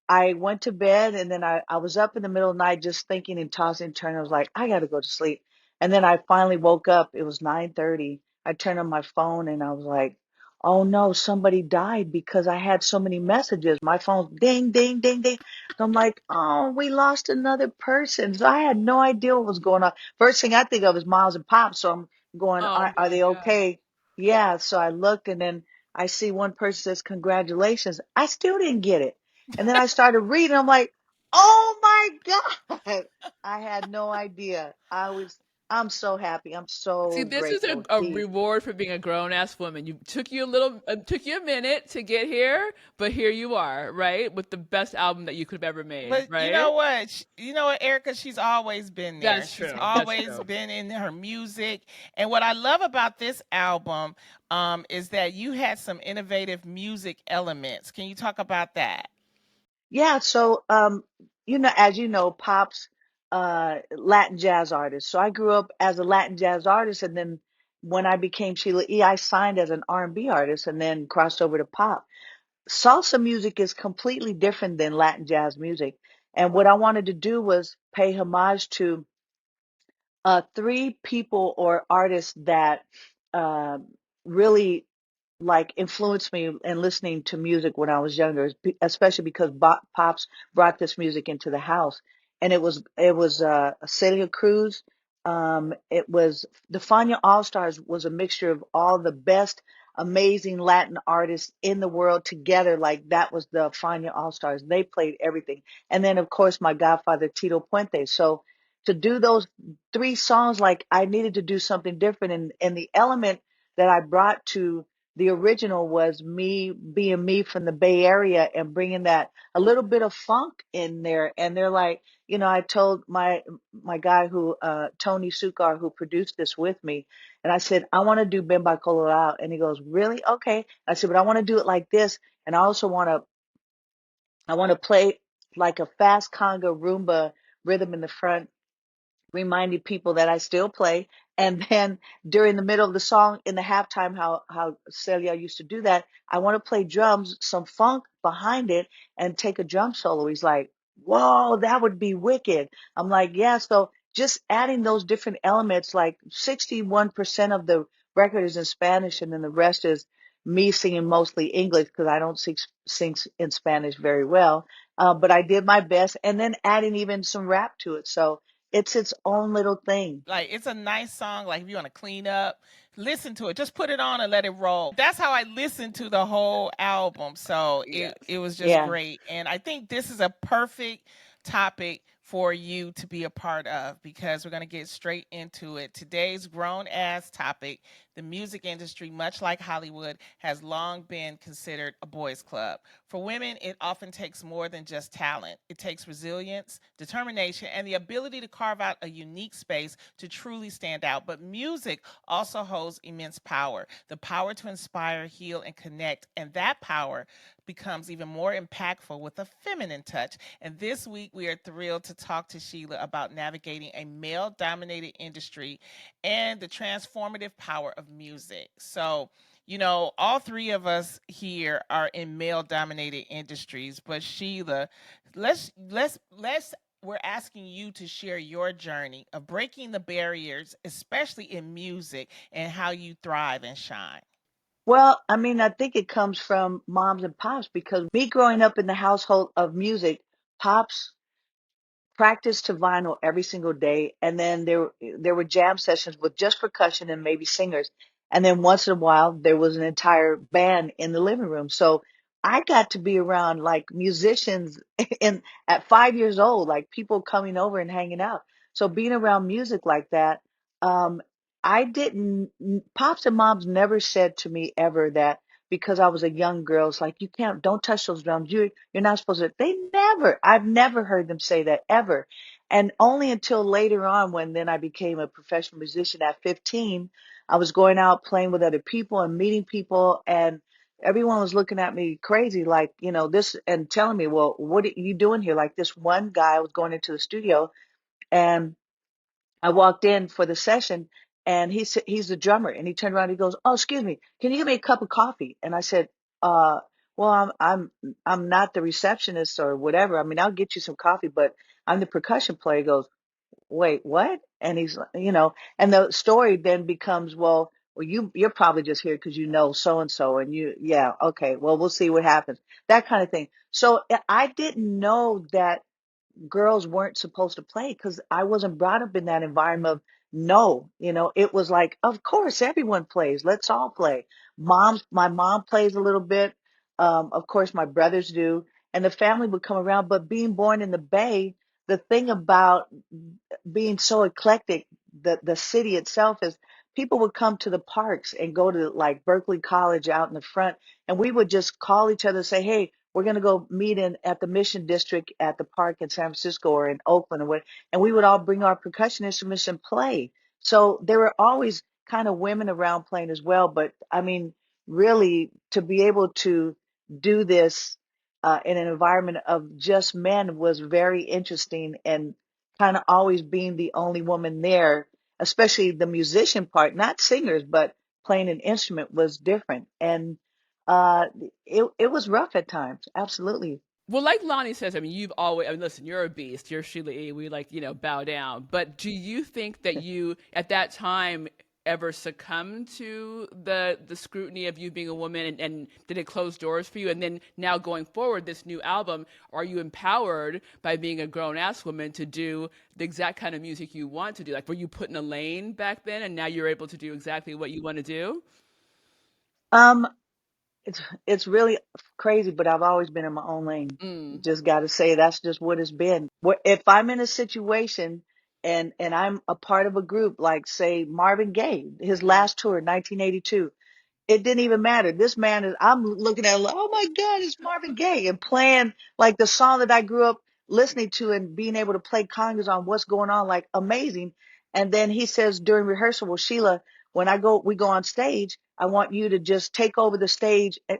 I went to bed, and then I was up in the middle of the night just thinking and tossing and turning. I was like, I got to go to sleep. And then I finally woke up. It was 9:30. I turned on my phone and I was like, oh no, somebody died because I had so many messages. My phone's ding, ding, ding, ding. So I'm like, oh, we lost another person. So I had no idea what was going on. First thing I think of is Miles and Pops. So I'm going, Oh are my they God. okay? Yeah. So I look, and then I see one person says, congratulations. I still didn't get it. And then I started reading. I'm like, oh my God. I had no idea. I'm so happy. I'm See, so this is a, grateful. a reward for being a grown ass woman. You took you a minute to get here, but here you are, right? With the best album that you could have ever made, But you right? know what? You know what, Erica? She's always been there. That's She's true. That's always true. been in her music. And what I love about this album is that you had some innovative music elements. Can you talk about that? Yeah, so as you know, Pop's Latin jazz artist. So I grew up as a Latin jazz artist, and then when I became Sheila E, I signed as an R&B artist and then crossed over to pop. Salsa music is completely different than Latin jazz music. And what I wanted to do was pay homage to three people or artists that uh, really like influenced me in listening to music when I was younger, especially because Pops brought this music into the house, and it was Celia Cruz. It was the Fania All Stars was a mixture of all the best, amazing Latin artists in the world together. Like that was the Fania All Stars. They played everything, and then of course my godfather Tito Puente. So to do those three songs, like I needed to do something different, and the element that I brought to the original was me being me from the Bay Area and bringing that a little bit of funk in there. And they're like, I told my guy who Tony Sukar, who produced this with me, and I said I want to do Bemba Colorado, and he goes, really? Okay. I said, but I want to do it like this, and I want to play like a fast conga rumba rhythm in the front, reminding people that I still play. And then during the middle of the song, in the halftime, how Celia used to do that, I want to play drums, some funk behind it, and take a drum solo. He's like, "Whoa, that would be wicked." I'm like, "Yeah." So just adding those different elements, like 61% of the record is in Spanish, and then the rest is me singing mostly English because I don't sing in Spanish very well. But I did my best, and then adding even some rap to it. So it's its own little thing. Like it's a nice song. Like if you want to clean up, listen to it. Just put it on and let it roll. That's how I listened to the whole album. So Yes. it was just Yeah. great. And I think this is a perfect topic for you to be a part of because we're going to get straight into it. Today's grown ass topic: the music industry, much like Hollywood, has long been considered a boys' club. For women, it often takes more than just talent. It takes resilience, determination, and the ability to carve out a unique space to truly stand out. But music also holds immense power, the power to inspire, heal, and connect. And that power becomes even more impactful with a feminine touch. And this week, we are thrilled to talk to Sheila about navigating a male dominated industry and the transformative power of music. So, all three of us here are in male dominated industries, but Sheila, let's we're asking you to share your journey of breaking the barriers, especially in music, and how you thrive and shine. Well, I mean, I think it comes from moms and pops because me growing up in the household of music, pops practice to vinyl every single day, and then there were jam sessions with just percussion and maybe singers, and then once in a while there was an entire band in the living room. So I got to be around like musicians in at 5 years old, like people coming over and hanging out. So being around music like that, um, I didn't. Pops and moms never said to me ever that because I was a young girl, it's like you can't, don't touch those drums. You're not supposed to. I've never heard them say that ever. And only until later on, when then I became a professional musician at 15, I was going out playing with other people and meeting people, and everyone was looking at me crazy, like, this, and telling me, well, what are you doing here? Like this one guy was going into the studio, and I walked in for the session, and he's the drummer, and he turned around, and he goes, "Oh, excuse me, can you give me a cup of coffee?" And I said, uh, Well, I'm not the receptionist or whatever. I mean, I'll get you some coffee, but I'm the percussion player. He goes, wait, what? And he's, and the story then becomes, well, you're probably just here because you know so and so, and yeah, okay, well, we'll see what happens. That kind of thing. So I didn't know that girls weren't supposed to play because I wasn't brought up in that environment of no, it was like, of course, everyone plays. Let's all play. My mom plays a little bit. Of course, my brothers do, and the family would come around. But being born in the Bay, the thing about being so eclectic, the city itself is people would come to the parks and go to like Berkeley College out in the front, and we would just call each other and say, hey, we're going to go meet in at the Mission District at the park in San Francisco or in Oakland or what, and we would all bring our percussion instruments and play. So there were always kind of women around playing as well. But I mean, really, to be able to do this in an environment of just men was very interesting, and kind of always being the only woman there, especially the musician part, not singers, but playing an instrument was different. And uh, it was rough at times. Absolutely. Well, like Lonnie says, I mean, you've always, I mean, listen, you're a beast. You're Sheila E. We like, bow down. But do you think that you, at that time, ever succumbed to the scrutiny of you being a woman, and did it close doors for you? And then now going forward, this new album, are you empowered by being a grown ass woman to do the exact kind of music you want to do? Like, were you put in a lane back then, and now you're able to do exactly what you want to do? Um, it's really crazy, but I've always been in my own lane. Mm. Just got to say that's just what it's been. If I'm in a situation and I'm a part of a group, like say Marvin Gaye, his Mm. last tour, 1982, it didn't even matter. This man is, I'm looking at, like, oh my God, it's Marvin Gaye, and playing like the song that I grew up listening to and being able to play congas on what's going on, like amazing. And then he says during rehearsal, well, Sheila, when we go on stage, I want you to just take over the stage. And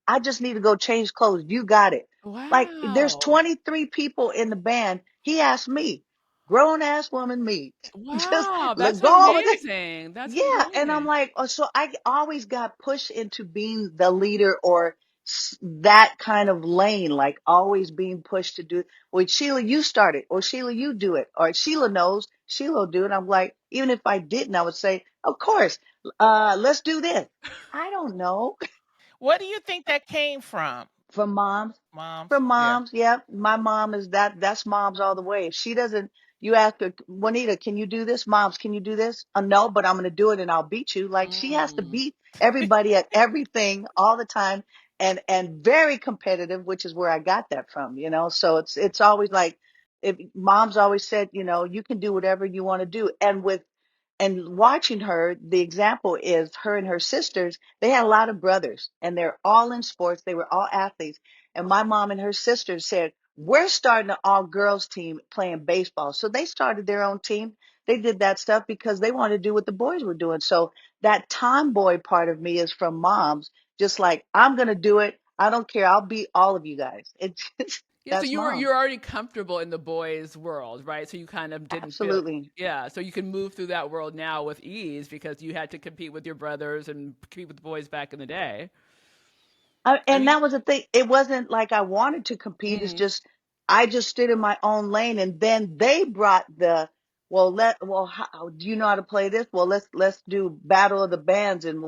I just need to go change clothes. You got it. Like there's Wow. 23 people in the band. He asked me, grown ass woman, me, just Wow, let that's go over. amazing. That's Yeah, and I'm amazing. like, oh, so I always got pushed into being the leader or that kind of lane, like always being pushed to do. Well, Sheila, you start it, or Sheila, you do it, or Sheila knows, Sheila will do it. I'm like, even if I didn't, I would say, of course, let's do this. I don't know. What do you think that came from? From moms. Moms? From Yeah. moms, yeah. My mom is that's moms all the way. If she doesn't, you ask her, Juanita, can you do this? Moms, can you do this? No, but I'm going to do it and I'll beat you. Like she has to Mm. beat everybody at everything all the time, and very competitive, which is where I got that from. So it's always like, if mom's always said, you can do whatever you want to do. And watching her, the example is her and her sisters. They had a lot of brothers, and they're all in sports. They were all athletes. And my mom and her sisters said, we're starting an all girls team playing baseball. So they started their own team. They did that stuff because they wanted to do what the boys were doing. So that tomboy part of me is from moms, just like, I'm going to do it. I don't care. I'll beat all of you guys. Yeah, so That's you're moms. already comfortable in the boys' world, right? So you kind of didn't feel, Absolutely. yeah. So you can move through that world now with ease because you had to compete with your brothers and compete with the boys back in the day. I And mean, that was the thing. It wasn't like I wanted to compete. It's mm, just I just stood in my own lane, and then they brought how, do you know how to play this? Well, let's do battle of the bands, and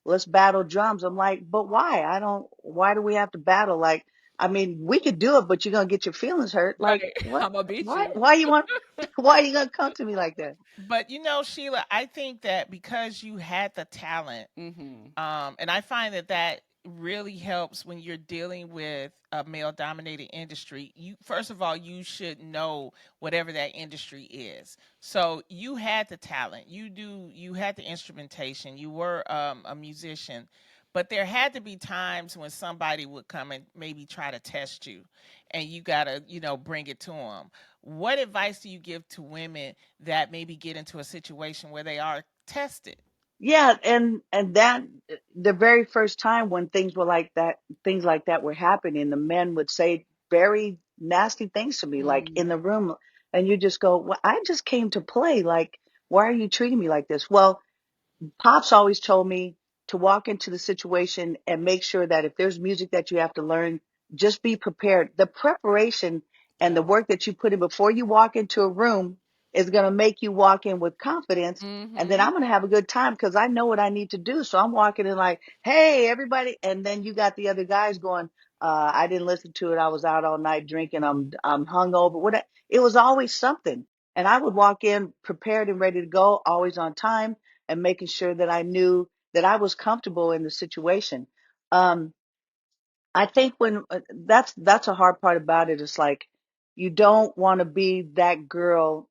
let's battle drums. I'm like, but why? I don't. Why do we have to battle? Like, I mean, we could do it, but you're gonna get your feelings hurt. Like, right. what? I'm gonna beat Why? you. Why you want? Why are you gonna come to me like that? But Sheila, I think that because you had the talent, Hmm. and I find that really helps when you're dealing with a male dominated industry. You, first of all, you should know whatever that industry is. So you had the talent, you had the instrumentation, you were a musician, but there had to be times when somebody would come and maybe try to test you, and you got to, bring it to them. What advice do you give to women that maybe get into a situation where they are tested? Yeah, and that the very first time when things like that were happening, the men would say very nasty things to me, like in Mm. the room, and you just go, "Well, I just came to play. Like, why are you treating me like this?" Well, Pops always told me, to walk into the situation and make sure that if there's music that you have to learn, just be prepared. The preparation and the Yeah. work that you put in before you walk into a room is going to make you walk in with confidence. And then I'm Mm-hmm. going to have a good time because I know what I need to do. So I'm walking in like, hey, everybody. And then you got the other guys going, I didn't listen to it. I was out all night drinking. I'm hungover. What? It was always something. And I would walk in prepared and ready to go, always on time, and making sure that I knew that I was comfortable in the situation. Um, I think when that's a hard part about it. It's like you don't want to be that girl.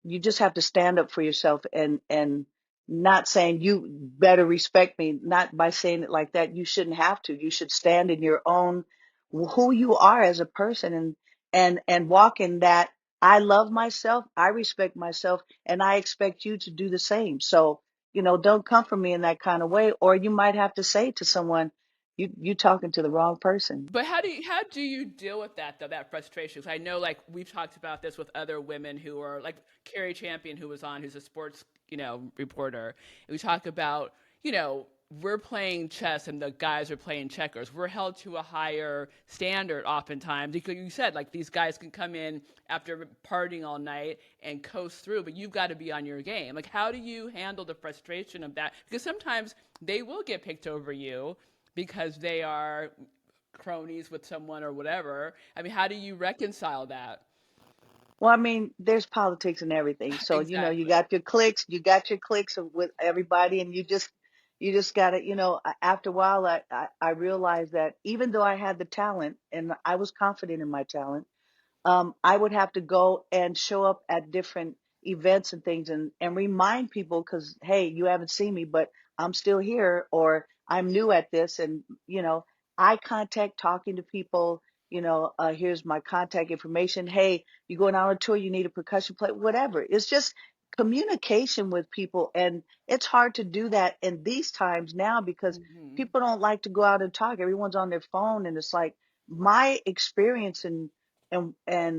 You just have to stand up for yourself and not saying you better respect me, not by saying it like that. You shouldn't have to. You should stand in your own who you are as a person and walk in that I love myself, I respect myself, and I expect you to do the same. So, don't come for me in that kind of way, or you might have to say to someone, you talking to the wrong person. But how do you deal with that though, that frustration? 'Cause I know like we've talked about this with other women who are like Carrie Champion, who was on, who's a sports reporter. And we talk about we're playing chess and the guys are playing checkers. We're held to a higher standard oftentimes because you said like these guys can come in after partying all night and coast through, but you've got to be on your game. Like how do you handle the frustration of that? Because sometimes they will get picked over you because they are cronies with someone or whatever. I mean, how do you reconcile that? Well, I mean, there's politics and everything. So, you Exactly. got your clicks with everybody, and you just gotta, after a while, I realized that even though I had the talent and I was confident in my talent, I would have to go and show up at different events and things and remind people because, hey, you haven't seen me, but I'm still here or I'm new at this. And, eye contact, talking to people, here's my contact information. Hey, you going out on a tour, you need a percussion player, whatever. It's just communication with people. And it's hard to do that in these times now because Hmm. people don't like to go out and talk. Everyone's on their phone. And it's like my experience and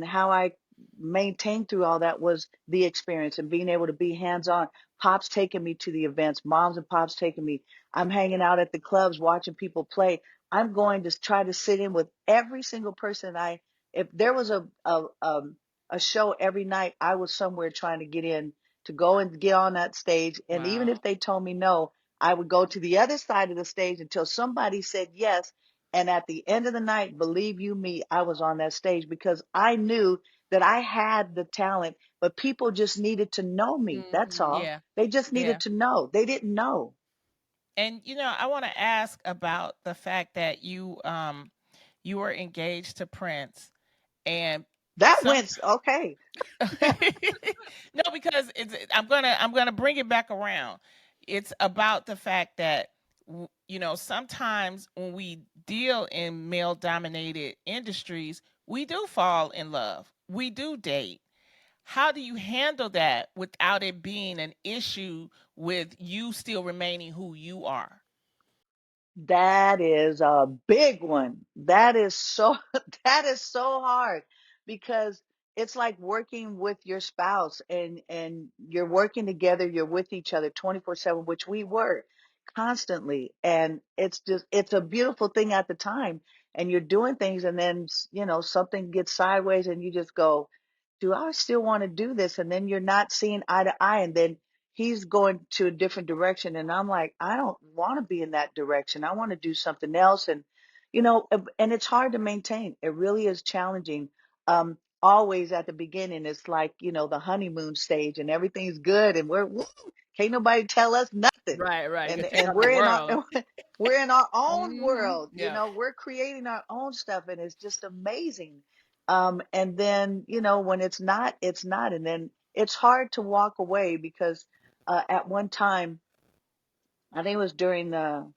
how I maintained through all that was the experience and being able to be hands on. Pops taking me to the events, moms and pops taking me. I'm hanging out at the clubs watching people play. I'm going to try to sit in with every single person. If there was a show every night, I was somewhere trying to get in to go and get on that stage. And even if Wow. they told me no, I would go to the other side of the stage until somebody said yes. And at the end of the night, believe you me, I was on that stage because I knew that I had the talent, but people just needed to know me. That's Hmm. all. Yeah. They just Yeah. needed to know. They didn't know. And I want to ask about the fact that you were engaged to Prince and That some went okay. no, because I'm gonna bring it back around. It's about the fact that sometimes when we deal in male dominated industries, we do fall in love. We do date. How do you handle that without it being an issue with you still remaining who you are? That is a big one. That is so that is so hard because it's like working with your spouse and you're working together, you're with each other 24/7, which we were constantly. And it's a beautiful thing at the time and you're doing things and then, something gets sideways and you just go, "Do I still want to do this?" And then you're not seeing eye to eye and then he's going to a different direction and I'm like, I don't want to be in that direction. I want to do something else. And and it's hard to maintain. It really is challenging. Always at the beginning it's like, the honeymoon stage and everything's good and we're woo, can't nobody tell us nothing. Right, right. You And can take and on the we're in our world. we're in our own Hmm. world, Yeah. we're creating our own stuff and it's just amazing. And then, when it's not, it's not. And then it's hard to walk away because at one time, I think it was during the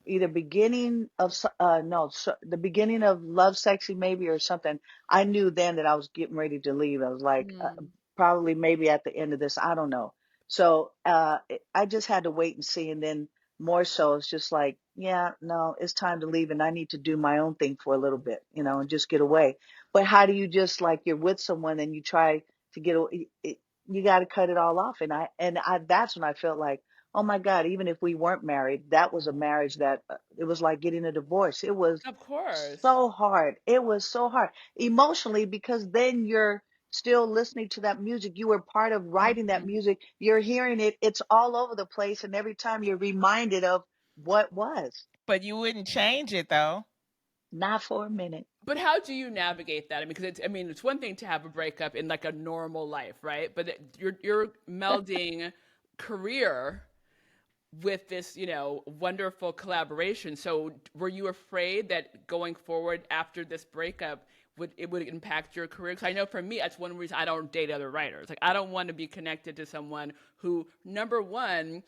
either beginning of no so the beginning of Love Sexy maybe or something. I knew then that I was getting ready to leave. I was like Mm. probably maybe at the end of this, I don't know. So I just had to wait and see, and then more so it's just like, yeah, no, it's time to leave and I need to do my own thing for a little bit, and just get away. But how do you just like you're with someone and you try to get away, you got to cut it all off, and I that's when I felt like, oh my God, even if we weren't married, that was a marriage that it was like getting a divorce. It was Of course. so hard. It was so hard emotionally because then you're still listening to that music. You were part of writing that Hmm. music. You're hearing it. It's all over the place. And every time you're reminded of what was, But you wouldn't change it though. not for a minute. But how do you navigate that? I mean, because it's, I mean, it's one thing to have a breakup in like a normal life, right? But you're melding career with this, you know, wonderful collaboration. So were you afraid that going forward after this breakup would impact your career? Because I know for me, that's one reason I don't date other writers. Like I don't want to be connected to someone who, number one,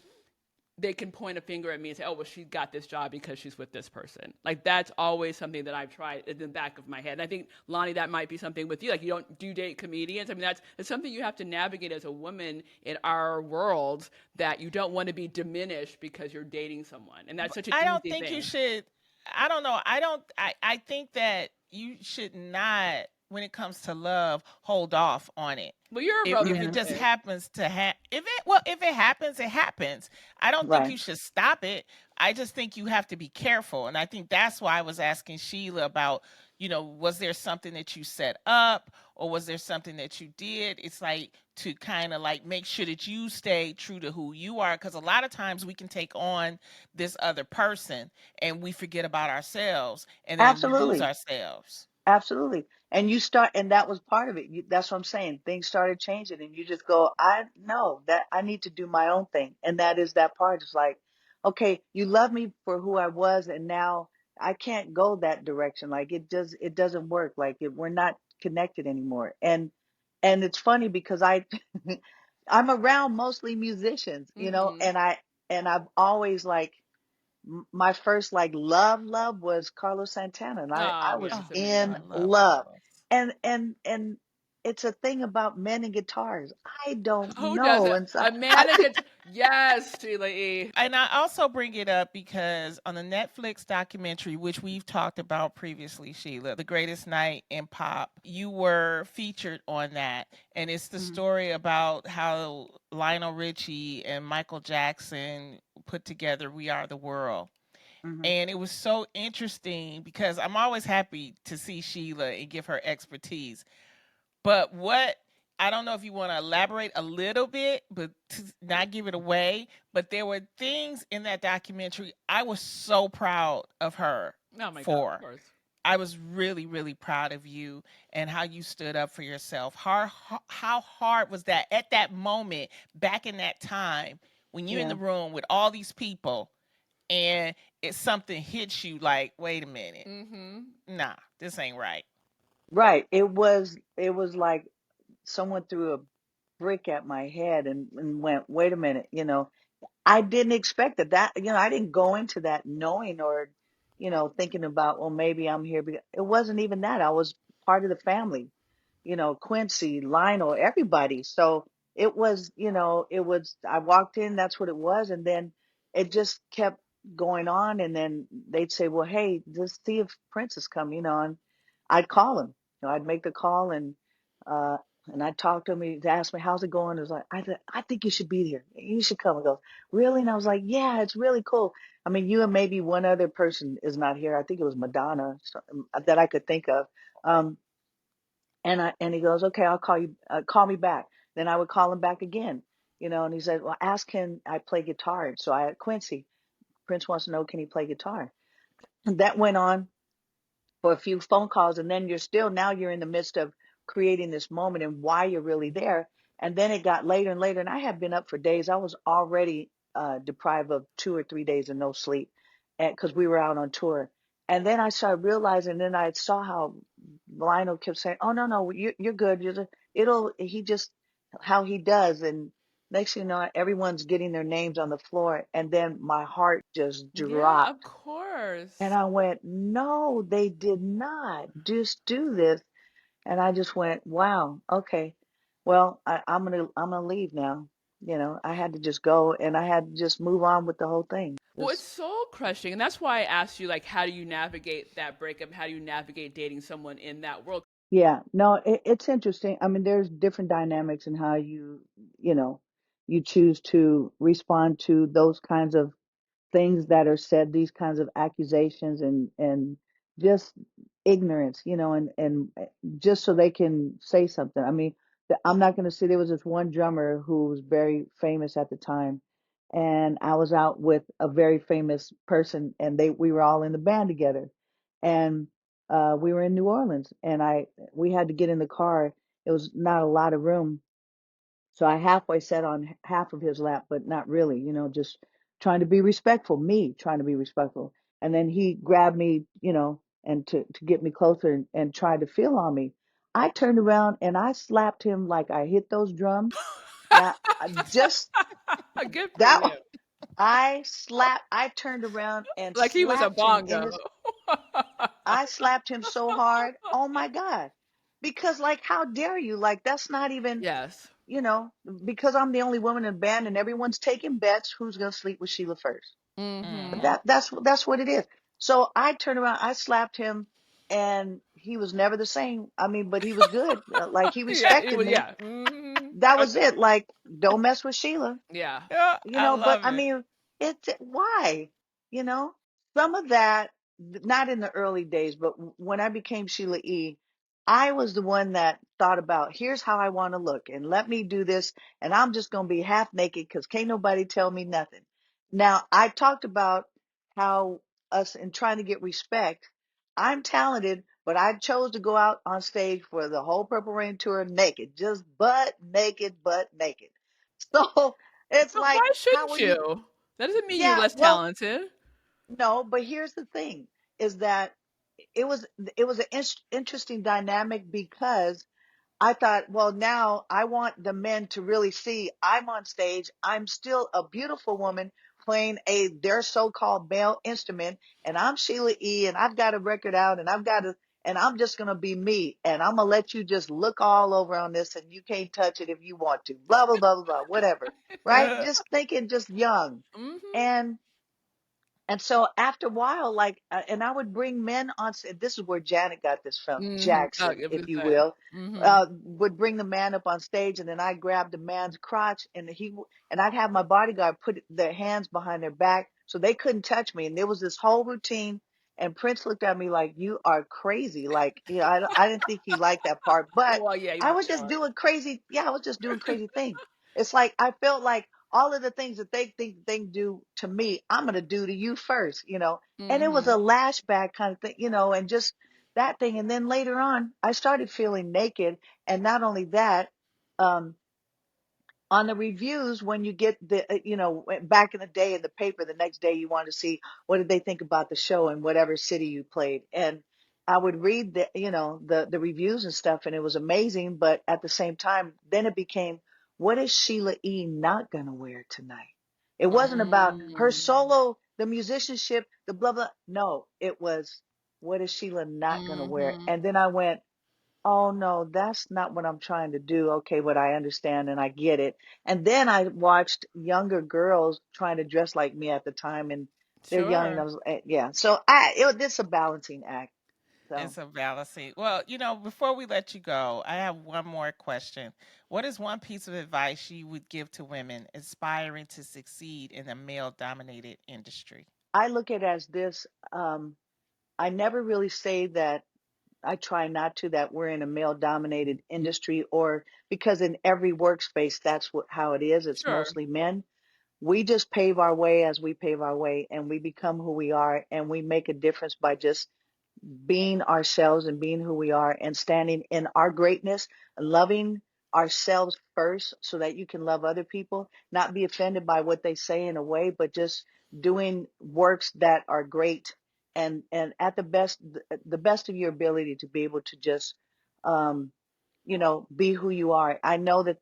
they can point a finger at me and say, "Oh, well, she got this job because she's with this person." Like that's always something that I've tried in the back of my head. And I think Loni, that might be something with you. Like you don't do date comedians. I mean, that's something you have to navigate as a woman in our world. That you don't want to be diminished because you're dating someone, and that's such an I don't easy think you thing. should. I don't know. I think that you should not, when it comes to love, hold off on it. Well, you're If it just romantic. happens to if it happens, it happens. I don't think Right. you should stop it. I just think you have to be careful. And I think that's why I was asking Sheila about, was there something that you set up or was there something that you did? It's like to kind of like make sure that you stay true to who you are. Because a lot of times we can take on this other person and we forget about ourselves and then we lose Absolutely. ourselves. Absolutely. And you start, and that was part of it. That's what I'm saying. Things started changing, and you just go, I know that I need to do my own thing. And that is that part. It's like, okay, you love me for who I was, and now I can't go that direction. Like it doesn't work. Like we're not connected anymore. And it's funny because I'm around mostly musicians, Mm-hmm. and I've always like my first like love was Carlos Santana, and I Oh yeah, was Oh, he's in I amazing. love love. Carlos. And it's a thing about men and guitars. I don't Who does know, it? and so A man a good. Yes, Sheila E. And I also bring it up because on the Netflix documentary, which we've talked about previously, Sheila, The Greatest Night in Pop, you were featured on that. And it's the Mhm, story about how Lionel Richie and Michael Jackson put together We Are the World. mhm. And it was so interesting because I'm always happy to see Sheila and give her expertise. But what I don't know if you want to elaborate a little bit, but to not give it away. But there were things in that documentary I was so proud of her Oh my God, of for. course. I was really, really proud of you and how you stood up for yourself. How hard was that at that moment, back in that time, when you're in Yeah, the room with all these people and something hits you like, wait a minute, Mm-hmm. nah, this ain't right. right. It was like someone threw a brick at my head and went, wait a minute, I didn't expect that. I didn't go into that knowing or, thinking about, well, maybe I'm here. It wasn't even that. I was part of the family, Quincy, Lionel, everybody. So I walked in, that's what it was. And then it just kept going on. And then they'd say, well, hey, just see if Prince has come, and I'd call him. I'd make the call uh, and I talked to him. He asked me, how's it going? It was like, I think you should be here. You should come. He goes, really? And I was like, yeah, it's really cool. I mean, you and maybe one other person is not here. I think it was Madonna that I could think of. Um, and he goes, okay, I'll call you, call me back. Then I would call him back again, and he said, well, ask him, I play guitar. So I had Quincy, Prince wants to know, can he play guitar? And that went on for a few phone calls, and then now you're in the midst of creating this moment and why you're really there. And then it got later and later, and I had been up for days. I was already deprived of 2 or 3 days of no sleep, and because we were out on tour. And then I started realizing, then I saw how Lionel kept saying, oh no, no, you're good, he just, how he does. And next thing you know, everyone's getting their names on the floor, and then my heart just Yeah, dropped. of And course. I went, no, they did not just do this. And I just went, wow, okay. Well, I'm gonna leave now. I had to just go, and I had to just move on with the whole thing. Well, it's Just soul crushing, and that's why I asked you, like, how do you navigate that breakup? How do you navigate dating someone in that world? yeah, no, it's interesting. I mean, there's different dynamics in how you know. you choose to respond to those kinds of things that are said, these kinds of accusations and just ignorance, and just so they can say something. I mean, I'm not going to say there was this one drummer who was very famous at the time, and I was out with a very famous person, and we were all in the band together, and we were in New Orleans, and I we had to get in the car. It was not a lot of room, so I halfway sat on half of his lap, but not really, just trying to be respectful, me trying to be respectful. And then he grabbed me, and to get me closer and tried to feel on me. I turned around and I slapped him like I hit those drums. Now, just Good for that, you. I turned around and Like he was a slapped him in bongo. his, I slapped him so hard. Oh my God. Because, like, how dare you? Like, that's not even, Yes. you know, because I'm the only woman in the band and everyone's taking bets who's gonna sleep with Sheila first. But Mm-hmm. that's what it is. So I turned around, I slapped him, and he was never the same. I mean, but he was good. Like, he Yeah, it respected was. me. Yeah. Mm-hmm. That was Okay. it. Like, don't mess with Sheila. Yeah. Yeah, I But love I it. mean, it's why, you know, some of that, not in the early days, but when I became Sheila E, I was the one that thought about, here's how I want to look, and let me do this, and I'm just going to be half naked because can't nobody tell me nothing. Now, I talked about how us in trying to get respect, I'm talented, but I chose to go out on stage for the whole Purple Rain tour naked, just butt naked, butt naked. So it's But why like, how shouldn't are you? you? That doesn't mean you're Yeah, less well, talented. no, but here's the thing is that it was it was an interesting dynamic because I thought, well, now I want the men to really see I'm on stage. I'm still a beautiful woman playing their so-called male instrument, and I'm Sheila E, and I've got a record out, and and I'm just gonna be me, and I'm gonna let you just look all over on this, and you can't touch it if you want to, blah blah blah blah blah, whatever, right? Just thinking, just young, Mm-hmm. and so after a while, like, and I would bring men on. This is where Janet got this from, Mm-hmm. Oh, Jackson, it if was you good. will. Mm-hmm. Would bring the man up on stage, and then I grabbed the man's crotch, and and I'd have my bodyguard put their hands behind their back so they couldn't touch me. And there was this whole routine. And Prince looked at me like, "You are crazy." Like, I didn't think he liked that part, but Well, yeah, he I was was just short. doing crazy. Yeah, I was just doing crazy things. It's like I felt like all of the things that they think they can do to me, I'm going to do to you first. And it was a Mm-hmm. lashback kind of thing, and just that thing. And then later on, I started feeling naked. And not only that, um, on the reviews, when you get back in the day in the paper, the next day you want to see what did they think about the show in whatever city you played. And I would read the reviews and stuff, and it was amazing. But at the same time, then it became, what is Sheila E not gonna wear tonight? It wasn't about her Mm-hmm. solo, the musicianship, the blah blah. No, it was, what is Sheila not gonna wear? Mm-hmm. And then I went, oh no, that's not what I'm trying to do. Okay, but I understand and I get it. And then I watched younger girls trying to dress like me at the time, and they're young, and Sure. I was, yeah. So it's a balancing act. So It's a fallacy. Well, before we let you go, I have one more question. What is one piece of advice you would give to women aspiring to succeed in a male-dominated industry? I look at it as this. I never really say that. I try not to, that we're in a male dominated industry, or because in every workspace that's how it is. It's Sure. mostly men. We just pave our way as we pave our way, and we become who we are, and we make a difference by just being ourselves and being who we are and standing in our greatness, loving ourselves first so that you can love other people, not be offended by what they say in a way, but just doing works that are great, and at the best of your ability to be able to just um be who you are. I know that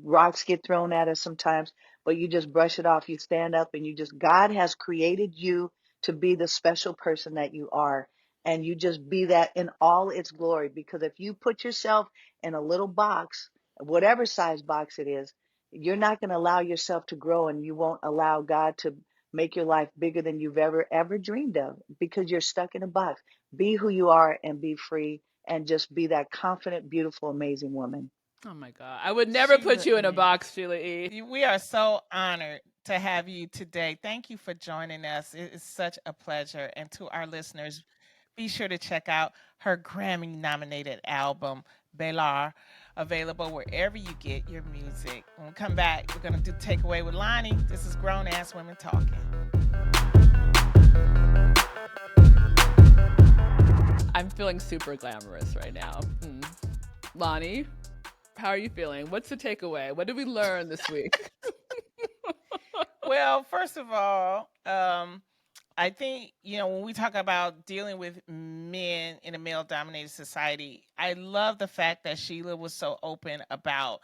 rocks get thrown at us sometimes, but you just brush it off. You stand up and God has created you to be the special person that you are. And you just be that in all its glory. Because if you put yourself in a little box, whatever size box it is, you're not going to allow yourself to grow, and you won't allow God to make your life bigger than you've ever dreamed of, because you're stuck in a box. Be who you are and be free, and just be that confident, beautiful, amazing woman. Oh my God. I would never put Sheila you in a E. box, Sheila E. We are so honored to have you today. Thank you for joining us. It is such a pleasure. And to our listeners, be sure to check out her Grammy-nominated album, Belar, available wherever you get your music. When we come back, we're going to do Takeaway with Lonnie. This is Grown Ass Women Talking. I'm feeling super glamorous right now. Lonnie, how are you feeling? What's the takeaway? What did we learn this week? Well, first of all, I think, when we talk about dealing with men in a male dominated society, I love the fact that Sheila was so open about,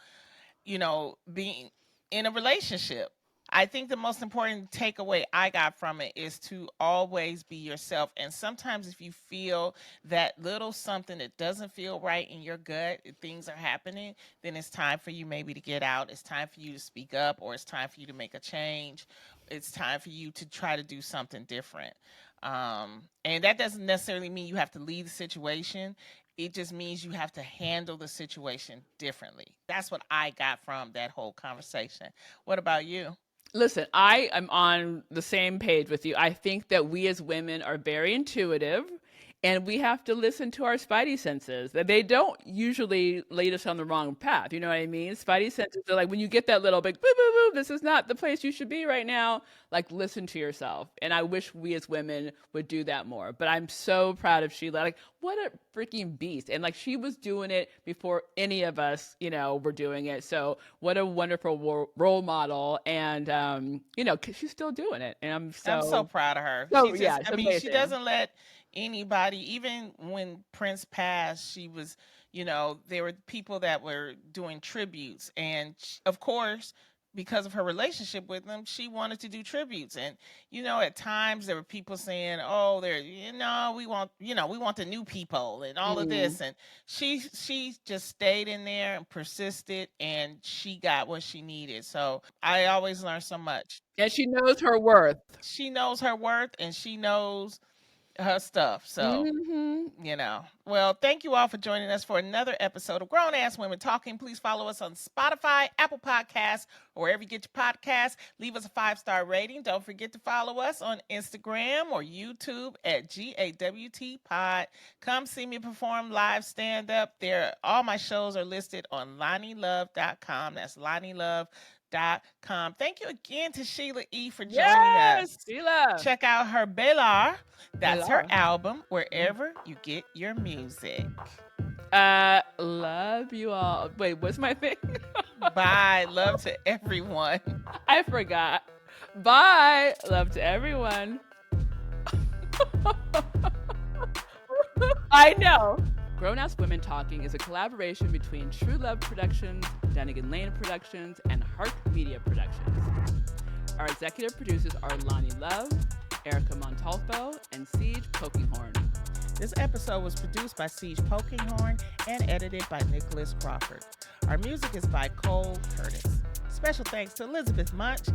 being in a relationship. I think the most important takeaway I got from it is to always be yourself. And sometimes if you feel that little something that doesn't feel right in your gut, things are happening, then it's time for you maybe to get out. It's time for you to speak up, or it's time for you to make a change. It's time for you to try to do something different. And that doesn't necessarily mean you have to leave the situation. It just means you have to handle the situation differently. That's what I got from that whole conversation. What about you? Listen, I am on the same page with you. I think that we as women are very intuitive, and we have to listen to our spidey senses. That they don't usually lead us on the wrong path. You know what I mean? Spidey senses are like when you get that little big boo boo boo, this is not the place you should be right now. Like, listen to yourself. And I wish we as women would do that more. But I'm so proud of Sheila. Like, what a freaking beast. And like, she was doing it before any of us, were doing it. So what a wonderful role model. And, she's still doing it. And I'm so proud of her. So, She just, amazing. she doesn't let anybody, even when Prince passed, she was, there were people that were doing tributes. And of course, because of her relationship with them, she wanted to do tributes. And, at times there were people saying, oh, we want the new people and all of this. And she just stayed in there and persisted, and she got what she needed. So I always learn so much. And she knows her worth. She knows her worth, and she knows her stuff. So, well, thank you all for joining us for another episode of Grown Ass Women Talking. Please follow us on Spotify, Apple Podcasts, or wherever you get your podcasts. Leave us a 5-star rating. Don't forget to follow us on Instagram or YouTube at GAWT Pod. Come see me perform live stand-up. All my shows are listed on LonnieLove.com. That's LonnieLove.com. Thank you again to Sheila E for joining us. Sheila. Check out her Belar. That's her album, wherever you get your music. Love you all. Wait, what's my thing? Bye. Love to everyone. I forgot. Bye. Love to everyone. I know. Grown Ass Women Talking is a collaboration between True Love Productions, Dunnigan Lane Productions, and HARQ Media Productions. Our executive producers are Lonnie Love, Erica Montalfo, and Siege Pokinghorn. This episode was produced by Siege Pokinghorn and edited by Nicholas Crawford. Our music is by Cole Curtis. Special thanks to Elizabeth Munch,